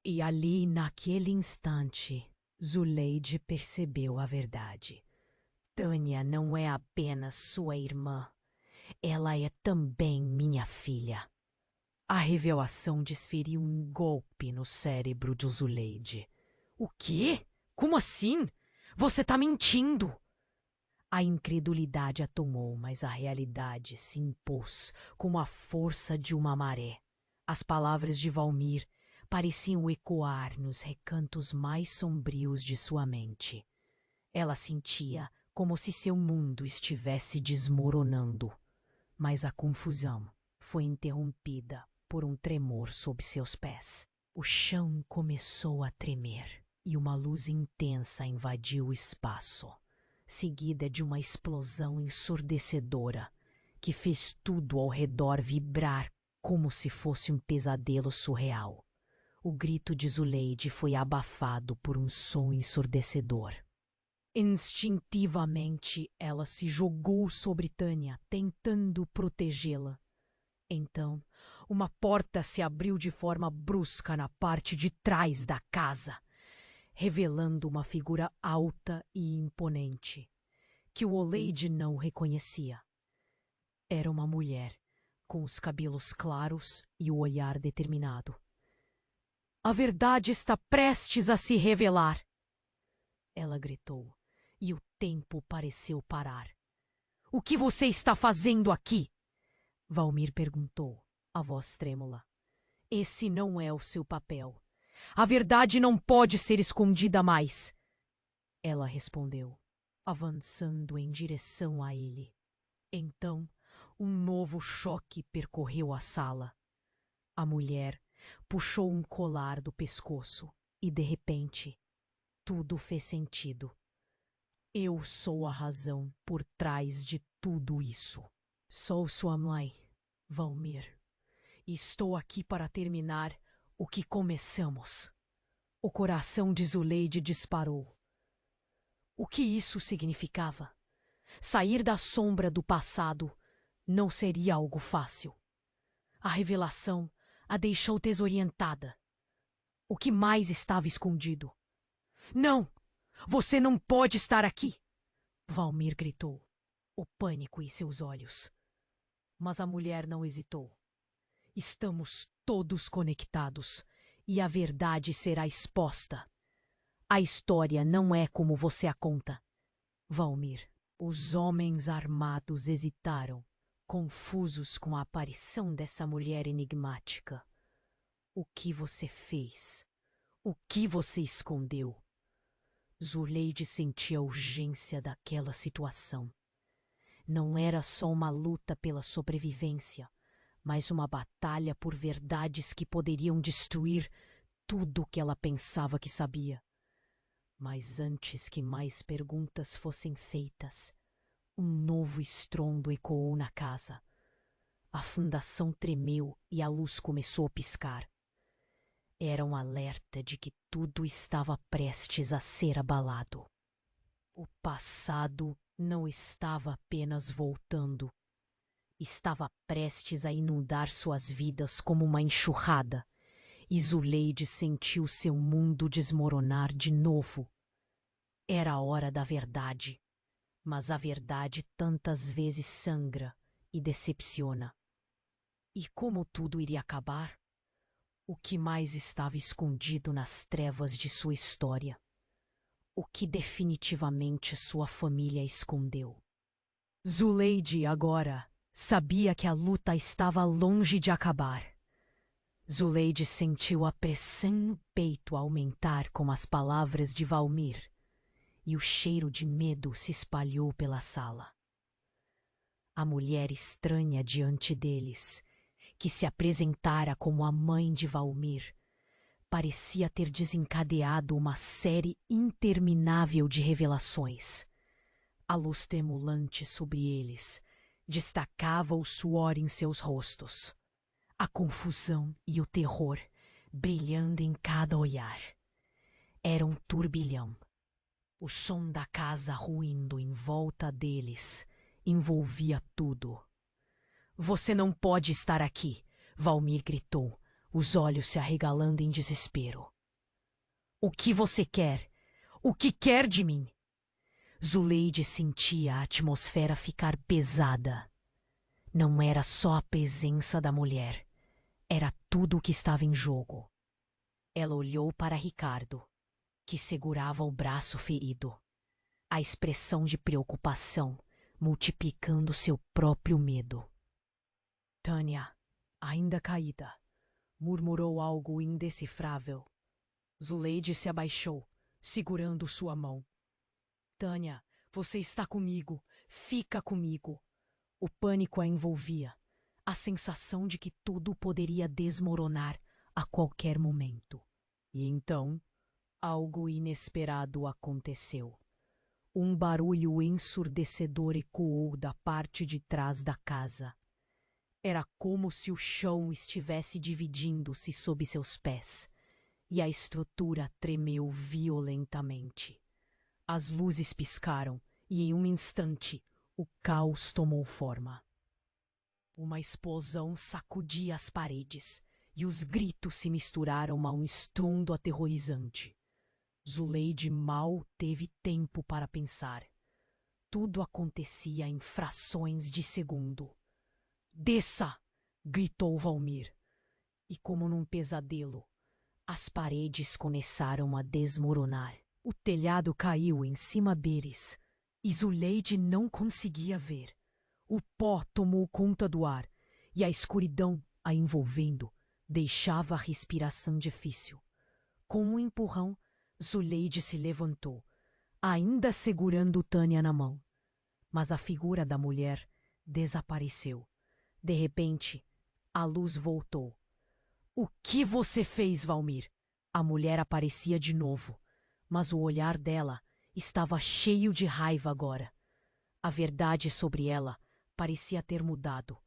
E ali, naquele instante, Zuleide percebeu a verdade. Tânia não é apenas sua irmã, ela é também minha filha. A revelação desferiu um golpe no cérebro de Zuleide. O quê? Como assim? Você tá mentindo! A incredulidade a tomou, mas a realidade se impôs com a força de uma maré. As palavras de Valmir pareciam ecoar nos recantos mais sombrios de sua mente. Ela sentia como se seu mundo estivesse desmoronando. Mas a confusão foi interrompida por um tremor sob seus pés. O chão começou a tremer e uma luz intensa invadiu o espaço, seguida de uma explosão ensurdecedora que fez tudo ao redor vibrar como se fosse um pesadelo surreal. O grito de Zuleide foi abafado por um som ensurdecedor. Instintivamente, ela se jogou sobre Tânia, tentando protegê-la. Então, uma porta se abriu de forma brusca na parte de trás da casa, revelando uma figura alta e imponente, que o Oleide não reconhecia. Era uma mulher, com os cabelos claros e o olhar determinado. A verdade está prestes a se revelar! Ela gritou, e o tempo pareceu parar. O que você está fazendo aqui? Valmir perguntou, a voz trêmula. Esse não é o seu papel. A verdade não pode ser escondida mais. Ela respondeu, avançando em direção a ele. Então, um novo choque percorreu a sala. A mulher puxou um colar do pescoço e, de repente, tudo fez sentido. Eu sou a razão por trás de tudo isso. Sou sua mãe, Valmir, e estou aqui para terminar o que começamos. O coração de Zuleide disparou. O que isso significava? Sair da sombra do passado não seria algo fácil. A revelação a deixou desorientada. O que mais estava escondido? Não! Você não pode estar aqui! Valmir gritou, o pânico em seus olhos. Mas a mulher não hesitou. Estamos todos conectados e a verdade será exposta. A história não é como você a conta. Valmir, os homens armados hesitaram, confusos com a aparição dessa mulher enigmática. O que você fez? O que você escondeu? Zuleide sentia a urgência daquela situação. Não era só uma luta pela sobrevivência, mas uma batalha por verdades que poderiam destruir tudo o que ela pensava que sabia. Mas antes que mais perguntas fossem feitas, um novo estrondo ecoou na casa. A fundação tremeu e a luz começou a piscar. Era um alerta de que tudo estava prestes a ser abalado. O passado não estava apenas voltando. Estava prestes a inundar suas vidas como uma enxurrada. E Zuleide sentiu seu mundo desmoronar de novo. Era a hora da verdade. Mas a verdade tantas vezes sangra e decepciona. E como tudo iria acabar? O que mais estava escondido nas trevas de sua história? O que definitivamente sua família escondeu? Zuleide, agora, sabia que a luta estava longe de acabar. Zuleide sentiu a pressão no peito aumentar com as palavras de Valmir, e o cheiro de medo se espalhou pela sala. A mulher estranha diante deles, que se apresentara como a mãe de Valmir, parecia ter desencadeado uma série interminável de revelações. A luz tremulante sobre eles destacava o suor em seus rostos, a confusão e o terror brilhando em cada olhar. Era um turbilhão. O som da casa ruindo em volta deles envolvia tudo. Você não pode estar aqui, Valmir gritou, os olhos se arregalando em desespero. O que você quer? O que quer de mim? Zuleide sentia a atmosfera ficar pesada. Não era só a presença da mulher, era tudo o que estava em jogo. Ela olhou para Ricardo, que segurava o braço ferido, a expressão de preocupação multiplicando seu próprio medo. Tânia, ainda caída, murmurou algo indecifrável. Zuleide se abaixou, segurando sua mão. Tânia, você está comigo, fica comigo. O pânico a envolvia, a sensação de que tudo poderia desmoronar a qualquer momento. E então, algo inesperado aconteceu. Um barulho ensurdecedor ecoou da parte de trás da casa. Era como se o chão estivesse dividindo-se sob seus pés, e a estrutura tremeu violentamente. As luzes piscaram e, em um instante, o caos tomou forma. Uma explosão sacudia as paredes, e os gritos se misturaram a um estrondo aterrorizante. Zuleide mal teve tempo para pensar. Tudo acontecia em frações de segundo. Desça! Gritou Valmir. E como num pesadelo, as paredes começaram a desmoronar. O telhado caiu em cima deles, e Zuleide não conseguia ver. O pó tomou conta do ar, e a escuridão, a envolvendo, deixava a respiração difícil. Com um empurrão, Zuleide se levantou, ainda segurando Tânia na mão. Mas a figura da mulher desapareceu. De repente, a luz voltou. O que você fez, Valmir? A mulher aparecia de novo, mas o olhar dela estava cheio de raiva agora. A verdade sobre ela parecia ter mudado.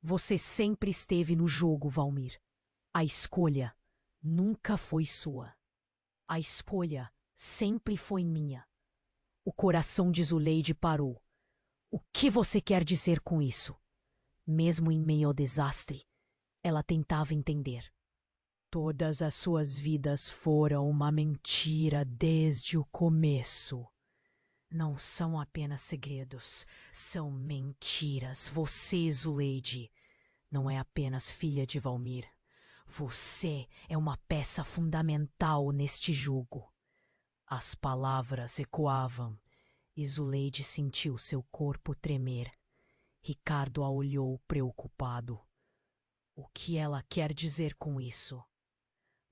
Você sempre esteve no jogo, Valmir. A escolha nunca foi sua. A escolha sempre foi minha. O coração de Zuleide parou. O que você quer dizer com isso? Mesmo em meio ao desastre, ela tentava entender. Todas as suas vidas foram uma mentira desde o começo. Não são apenas segredos, são mentiras. Você, Zuleide, não é apenas filha de Valmir. Você é uma peça fundamental neste jogo. As palavras ecoavam e Zuleide sentiu seu corpo tremer. Ricardo a olhou preocupado. O que ela quer dizer com isso?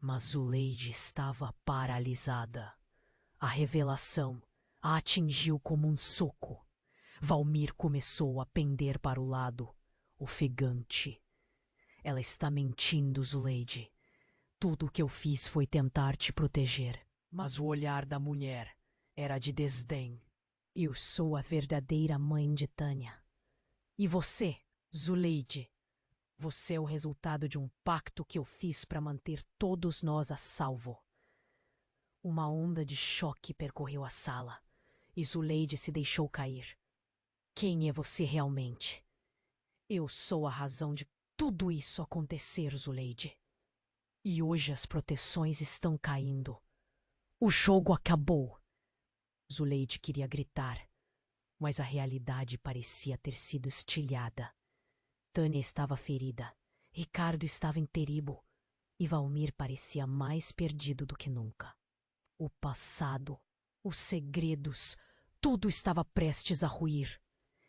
Mas Zuleide estava paralisada. A revelação a atingiu como um soco. Valmir começou a pender para o lado, ofegante. Ela está mentindo, Zuleide. Tudo o que eu fiz foi tentar te proteger. Mas o olhar da mulher era de desdém. Eu sou a verdadeira mãe de Tânia. E você, Zuleide? Você é o resultado de um pacto que eu fiz para manter todos nós a salvo. Uma onda de choque percorreu a sala e Zuleide se deixou cair. Quem é você realmente? Eu sou a razão de tudo isso acontecer, Zuleide. E hoje as proteções estão caindo. O jogo acabou. Zuleide queria gritar, mas a realidade parecia ter sido estilhada. Tânia estava ferida, Ricardo estava em perigo e Valmir parecia mais perdido do que nunca. O passado, os segredos, tudo estava prestes a ruir.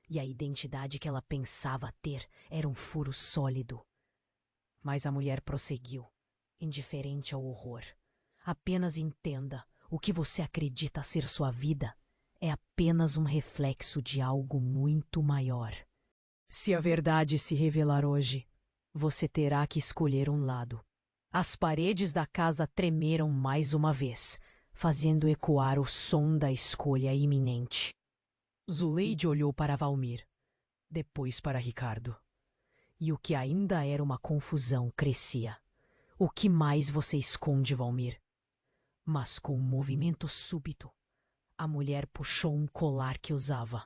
E a identidade que ela pensava ter era um furo sólido. Mas a mulher prosseguiu, indiferente ao horror. Apenas entenda, o que você acredita ser sua vida é apenas um reflexo de algo muito maior. Se a verdade se revelar hoje, você terá que escolher um lado. As paredes da casa tremeram mais uma vez, fazendo ecoar o som da escolha iminente. Zuleide olhou para Valmir, depois para Ricardo. E o que ainda era uma confusão crescia. O que mais você esconde, Valmir? Mas com um movimento súbito, a mulher puxou um colar que usava.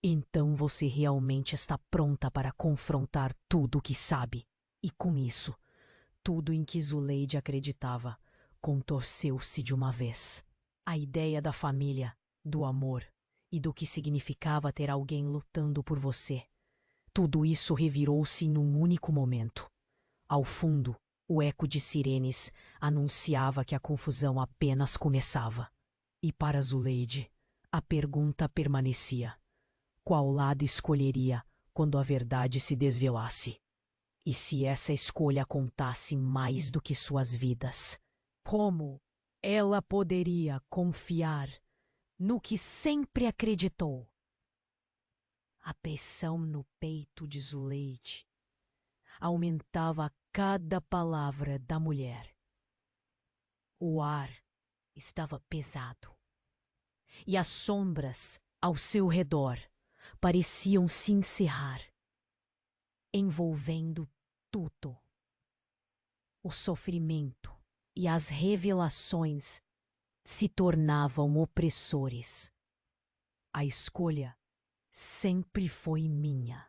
Então você realmente está pronta para confrontar tudo o que sabe. E com isso, tudo em que Zuleide acreditava contorceu-se de uma vez. A ideia da família, do amor e do que significava ter alguém lutando por você. Tudo isso revirou-se em um único momento. Ao fundo, o eco de sirenes anunciava que a confusão apenas começava. E para Zuleide, a pergunta permanecia. Qual lado escolheria quando a verdade se desvelasse? E se essa escolha contasse mais do que suas vidas? Como ela poderia confiar no que sempre acreditou? A pressão no peito de Zuleide aumentava a cada palavra da mulher. O ar estava pesado e as sombras ao seu redor pareciam se encerrar, envolvendo tudo. O sofrimento e as revelações se tornavam opressores. A escolha sempre foi minha.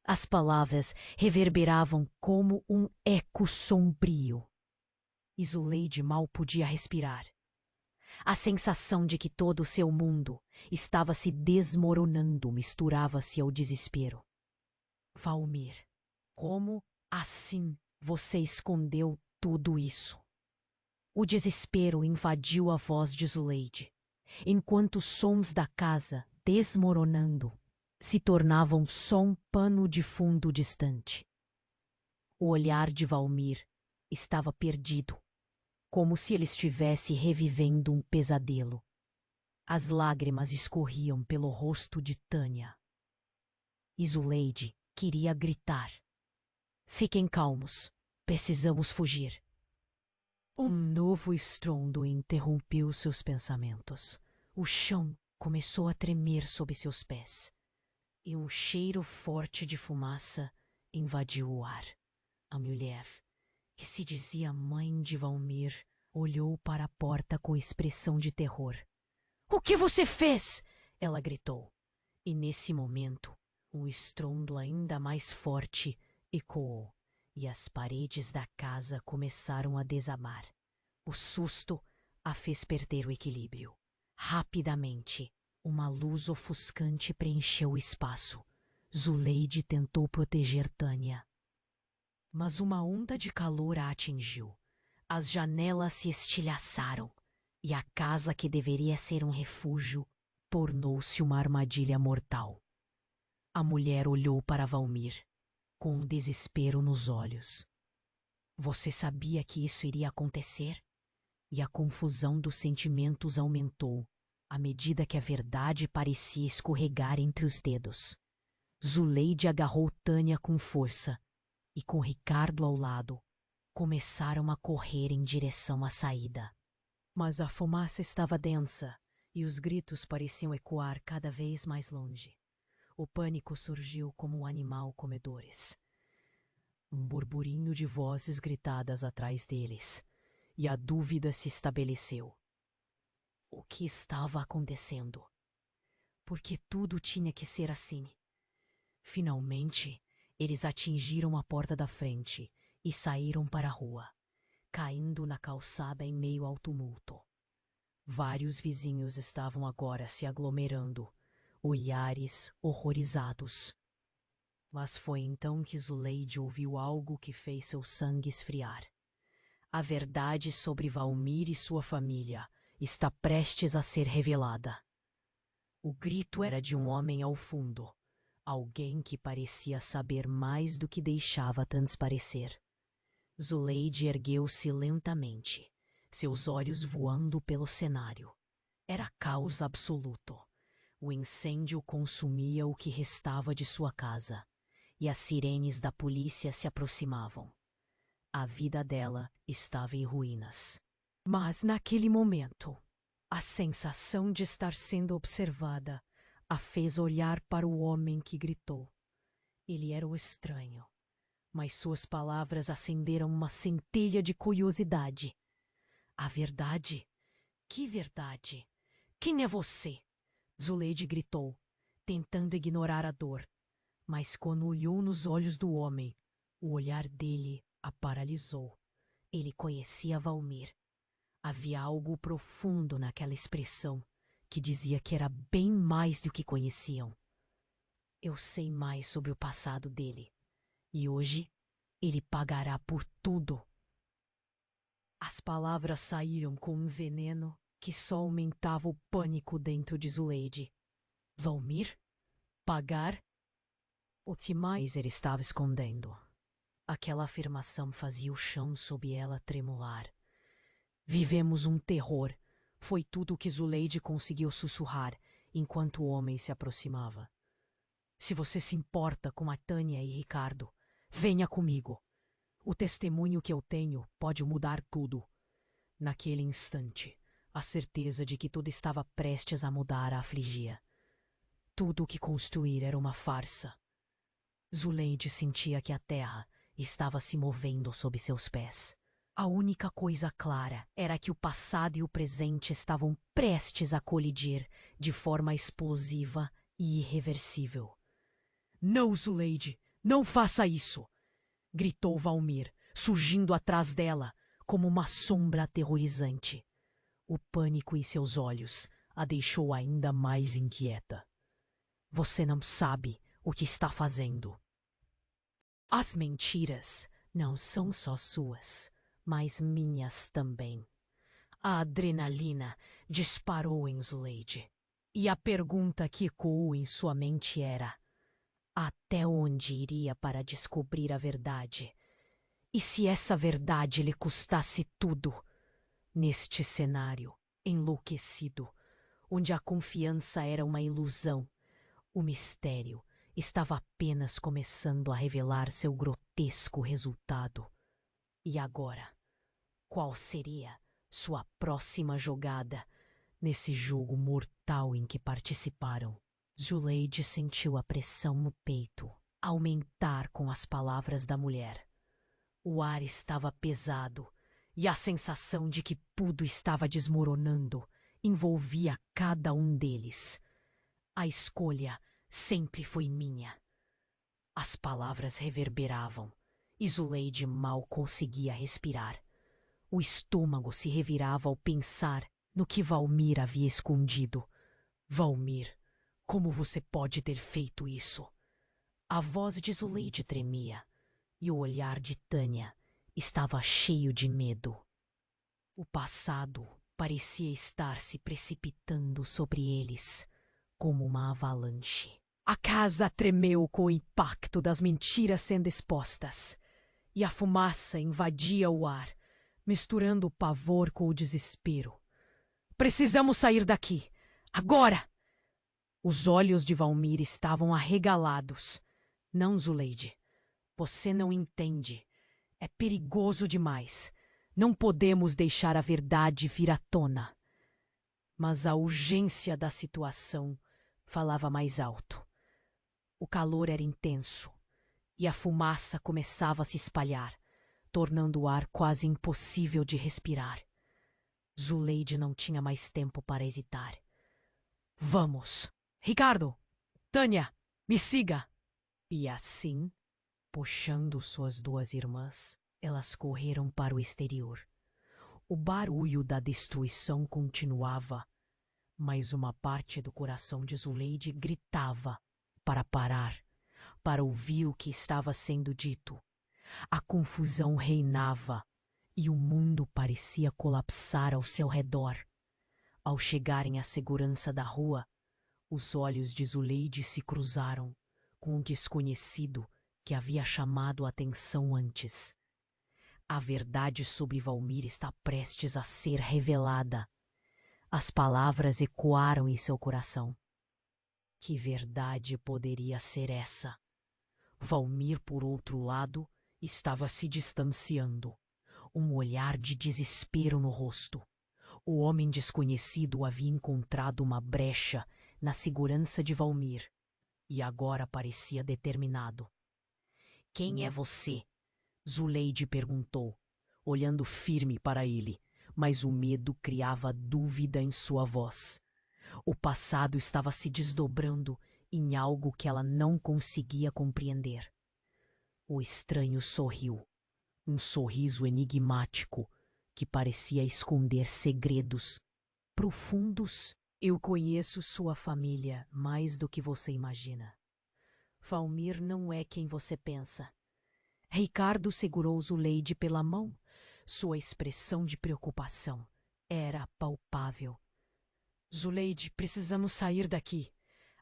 As palavras reverberavam como um eco sombrio. E Zuleide mal podia respirar. A sensação de que todo o seu mundo estava se desmoronando misturava-se ao desespero. Valmir, como assim você escondeu tudo isso? O desespero invadiu a voz de Zuleide, enquanto os sons da casa, desmoronando, se tornavam só um pano de fundo distante. O olhar de Valmir estava perdido, como se ele estivesse revivendo um pesadelo. As lágrimas escorriam pelo rosto de Tânia. E Zuleide queria gritar. Fiquem calmos, precisamos fugir. Um novo estrondo interrompeu seus pensamentos. O chão começou a tremer sob seus pés. E um cheiro forte de fumaça invadiu o ar. A mulher, que se dizia mãe de Valmir, Olhou para a porta com expressão de terror. O que você fez? Ela gritou. E nesse momento, um estrondo ainda mais forte ecoou, e as paredes da casa começaram a desabar. O susto a fez perder o equilíbrio. Rapidamente, uma luz ofuscante preencheu o espaço. Zuleide tentou proteger Tânia. Mas uma onda de calor a atingiu. As janelas se estilhaçaram, e a casa que deveria ser um refúgio tornou-se uma armadilha mortal. A mulher olhou para Valmir, com um desespero nos olhos. Você sabia que isso iria acontecer? E a confusão dos sentimentos aumentou, à medida que a verdade parecia escorregar entre os dedos. Zuleide agarrou Tânia com força, e com Ricardo ao lado, começaram a correr em direção à saída. Mas a fumaça estava densa, e os gritos pareciam ecoar cada vez mais longe. O pânico surgiu como um animal comedores. Um burburinho de vozes gritadas atrás deles, e a dúvida se estabeleceu. O que estava acontecendo? Por que tudo tinha que ser assim? Finalmente, eles atingiram a porta da frente e saíram para a rua, caindo na calçada em meio ao tumulto. Vários vizinhos estavam agora se aglomerando, olhares horrorizados. Mas foi então que Zuleide ouviu algo que fez seu sangue esfriar. A verdade sobre Valmir e sua família está prestes a ser revelada. O grito era de um homem ao fundo, alguém que parecia saber mais do que deixava transparecer. Zuleide ergueu-se lentamente, seus olhos voando pelo cenário. Era caos absoluto. O incêndio consumia o que restava de sua casa, e as sirenes da polícia se aproximavam. A vida dela estava em ruínas. Mas naquele momento, a sensação de estar sendo observada a fez olhar para o homem que gritou. Ele era o estranho, mas suas palavras acenderam uma centelha de curiosidade. A verdade? Que verdade? Quem é você? Zuleide gritou, tentando ignorar a dor. Mas quando olhou nos olhos do homem, o olhar dele a paralisou. Ele conhecia Valmir. Havia algo profundo naquela expressão que dizia que era bem mais do que conheciam. Eu sei mais sobre o passado dele, e hoje ele pagará por tudo. As palavras saíram com um veneno que só aumentava o pânico dentro de Zuleide. Valmir? Pagar? O que mais ele estava escondendo? Aquela afirmação fazia o chão sob ela tremular. Vivemos um terror. Foi tudo o que Zuleide conseguiu sussurrar enquanto o homem se aproximava. Se você se importa com a Tânia e Ricardo, venha comigo. O testemunho que eu tenho pode mudar tudo. Naquele instante, a certeza de que tudo estava prestes a mudar a afligia. Tudo o que construir era uma farsa. Zuleide sentia que a terra estava se movendo sob seus pés. A única coisa clara era que o passado e o presente estavam prestes a colidir de forma explosiva e irreversível. Não, Zuleide, não faça isso! Gritou Valmir, surgindo atrás dela, como uma sombra aterrorizante. O pânico em seus olhos a deixou ainda mais inquieta. Você não sabe o que está fazendo. As mentiras não são só suas, mas minhas também. A adrenalina disparou em Zuleide, e a pergunta que ecoou em sua mente era: até onde iria para descobrir a verdade? E se essa verdade lhe custasse tudo? Neste cenário enlouquecido, onde a confiança era uma ilusão, o mistério estava apenas começando a revelar seu grotesco resultado. E agora, qual seria sua próxima jogada nesse jogo mortal em que participaram? Zuleide sentiu a pressão no peito aumentar com as palavras da mulher. O ar estava pesado e a sensação de que tudo estava desmoronando envolvia cada um deles. A escolha sempre foi minha. As palavras reverberavam e Zuleide mal conseguia respirar. O estômago se revirava ao pensar no que Valmir havia escondido. Valmir, como você pode ter feito isso? A voz de Zuleide tremia e o olhar de Tânia estava cheio de medo. O passado parecia estar se precipitando sobre eles como uma avalanche. A casa tremeu com o impacto das mentiras sendo expostas, e a fumaça invadia o ar, misturando o pavor com o desespero. Precisamos sair daqui, agora! Os olhos de Valmir estavam arregalados. Não, Zuleide, você não entende. É perigoso demais. Não podemos deixar a verdade vir à tona. Mas a urgência da situação falava mais alto. O calor era intenso e a fumaça começava a se espalhar, tornando o ar quase impossível de respirar. Zuleide não tinha mais tempo para hesitar. Vamos! Ricardo! Tânia! Me siga! E assim, puxando suas duas irmãs, elas correram para o exterior. O barulho da destruição continuava, mas uma parte do coração de Zuleide gritava para parar, para ouvir o que estava sendo dito. A confusão reinava e o mundo parecia colapsar ao seu redor. Ao chegarem à segurança da rua, os olhos de Zuleide se cruzaram com o desconhecido que havia chamado a atenção antes. A verdade sobre Valmir está prestes a ser revelada. As palavras ecoaram em seu coração. Que verdade poderia ser essa? Valmir, por outro lado, estava se distanciando, um olhar de desespero no rosto. O homem desconhecido havia encontrado uma brecha na segurança de Valmir e agora parecia determinado. Quem é você? Zuleide perguntou, olhando firme para ele, mas o medo criava dúvida em sua voz. O passado estava se desdobrando em algo que ela não conseguia compreender. O estranho sorriu, um sorriso enigmático que parecia esconder segredos profundos. Eu conheço sua família mais do que você imagina. Valmir não é quem você pensa. Ricardo segurou Zuleide pela mão. Sua expressão de preocupação era palpável. Zuleide, precisamos sair daqui.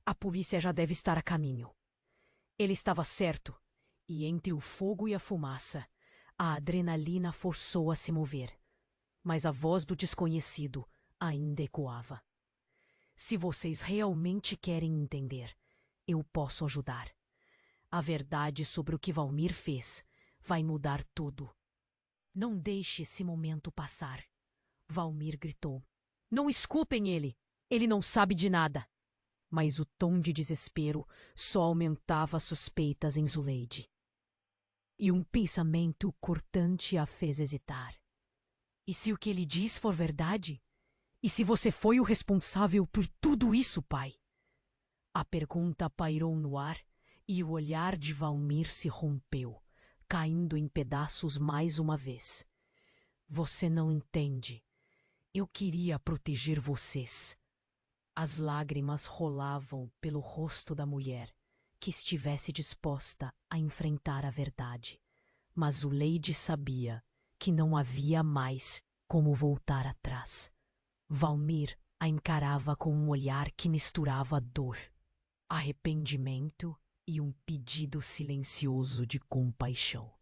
A polícia já deve estar a caminho. Ele estava certo, e entre o fogo e a fumaça, a adrenalina forçou a se mover. Mas a voz do desconhecido ainda ecoava. Se vocês realmente querem entender, eu posso ajudar. A verdade sobre o que Valmir fez vai mudar tudo. Não deixe esse momento passar. Valmir gritou. Não escutem ele. Ele não sabe de nada. Mas o tom de desespero só aumentava as suspeitas em Zuleide. E um pensamento cortante a fez hesitar. E se o que ele diz for verdade? E se você foi o responsável por tudo isso, pai? A pergunta pairou no ar e o olhar de Valmir se rompeu, caindo em pedaços mais uma vez. Você não entende. Eu queria proteger vocês. As lágrimas rolavam pelo rosto da mulher, que estivesse disposta a enfrentar a verdade. Mas Zuleide sabia que não havia mais como voltar atrás. Valmir a encarava com um olhar que misturava dor, arrependimento e um pedido silencioso de compaixão.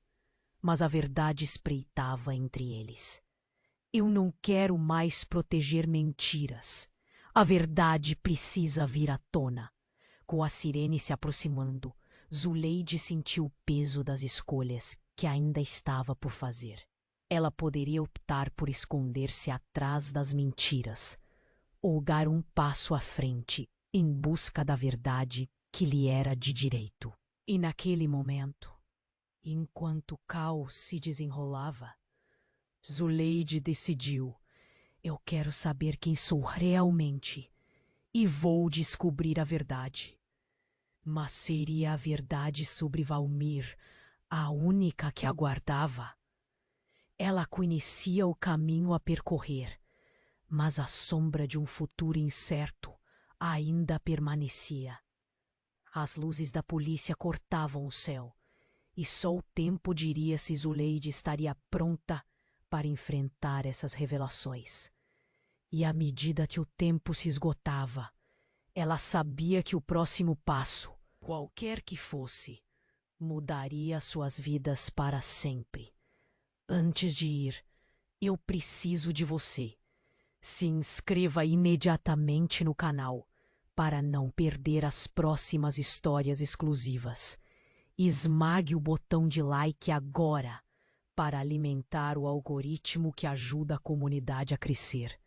Mas a verdade espreitava entre eles. Eu não quero mais proteger mentiras. A verdade precisa vir à tona. Com a sirene se aproximando, Zuleide sentiu o peso das escolhas que ainda estava por fazer. Ela poderia optar por esconder-se atrás das mentiras, ou dar um passo à frente em busca da verdade que lhe era de direito. E naquele momento, enquanto o caos se desenrolava, Zuleide decidiu. Eu quero saber quem sou realmente e vou descobrir a verdade. Mas seria a verdade sobre Valmir a única que aguardava? Ela conhecia o caminho a percorrer, mas a sombra de um futuro incerto ainda permanecia. As luzes da polícia cortavam o céu, e só o tempo diria se Zuleide estaria pronta para enfrentar essas revelações. E à medida que o tempo se esgotava, ela sabia que o próximo passo, qualquer que fosse, mudaria suas vidas para sempre. Antes de ir, eu preciso de você. Se inscreva imediatamente no canal para não perder as próximas histórias exclusivas. Esmague o botão de like agora para alimentar o algoritmo que ajuda a comunidade a crescer.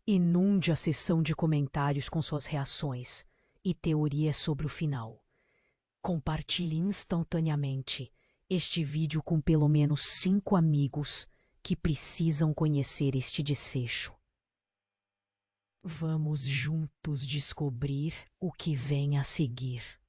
Inunde a seção de comentários com suas reações e teorias sobre o final. Compartilhe instantaneamente este vídeo com pelo menos 5 amigos que precisam conhecer este desfecho. Vamos juntos descobrir o que vem a seguir.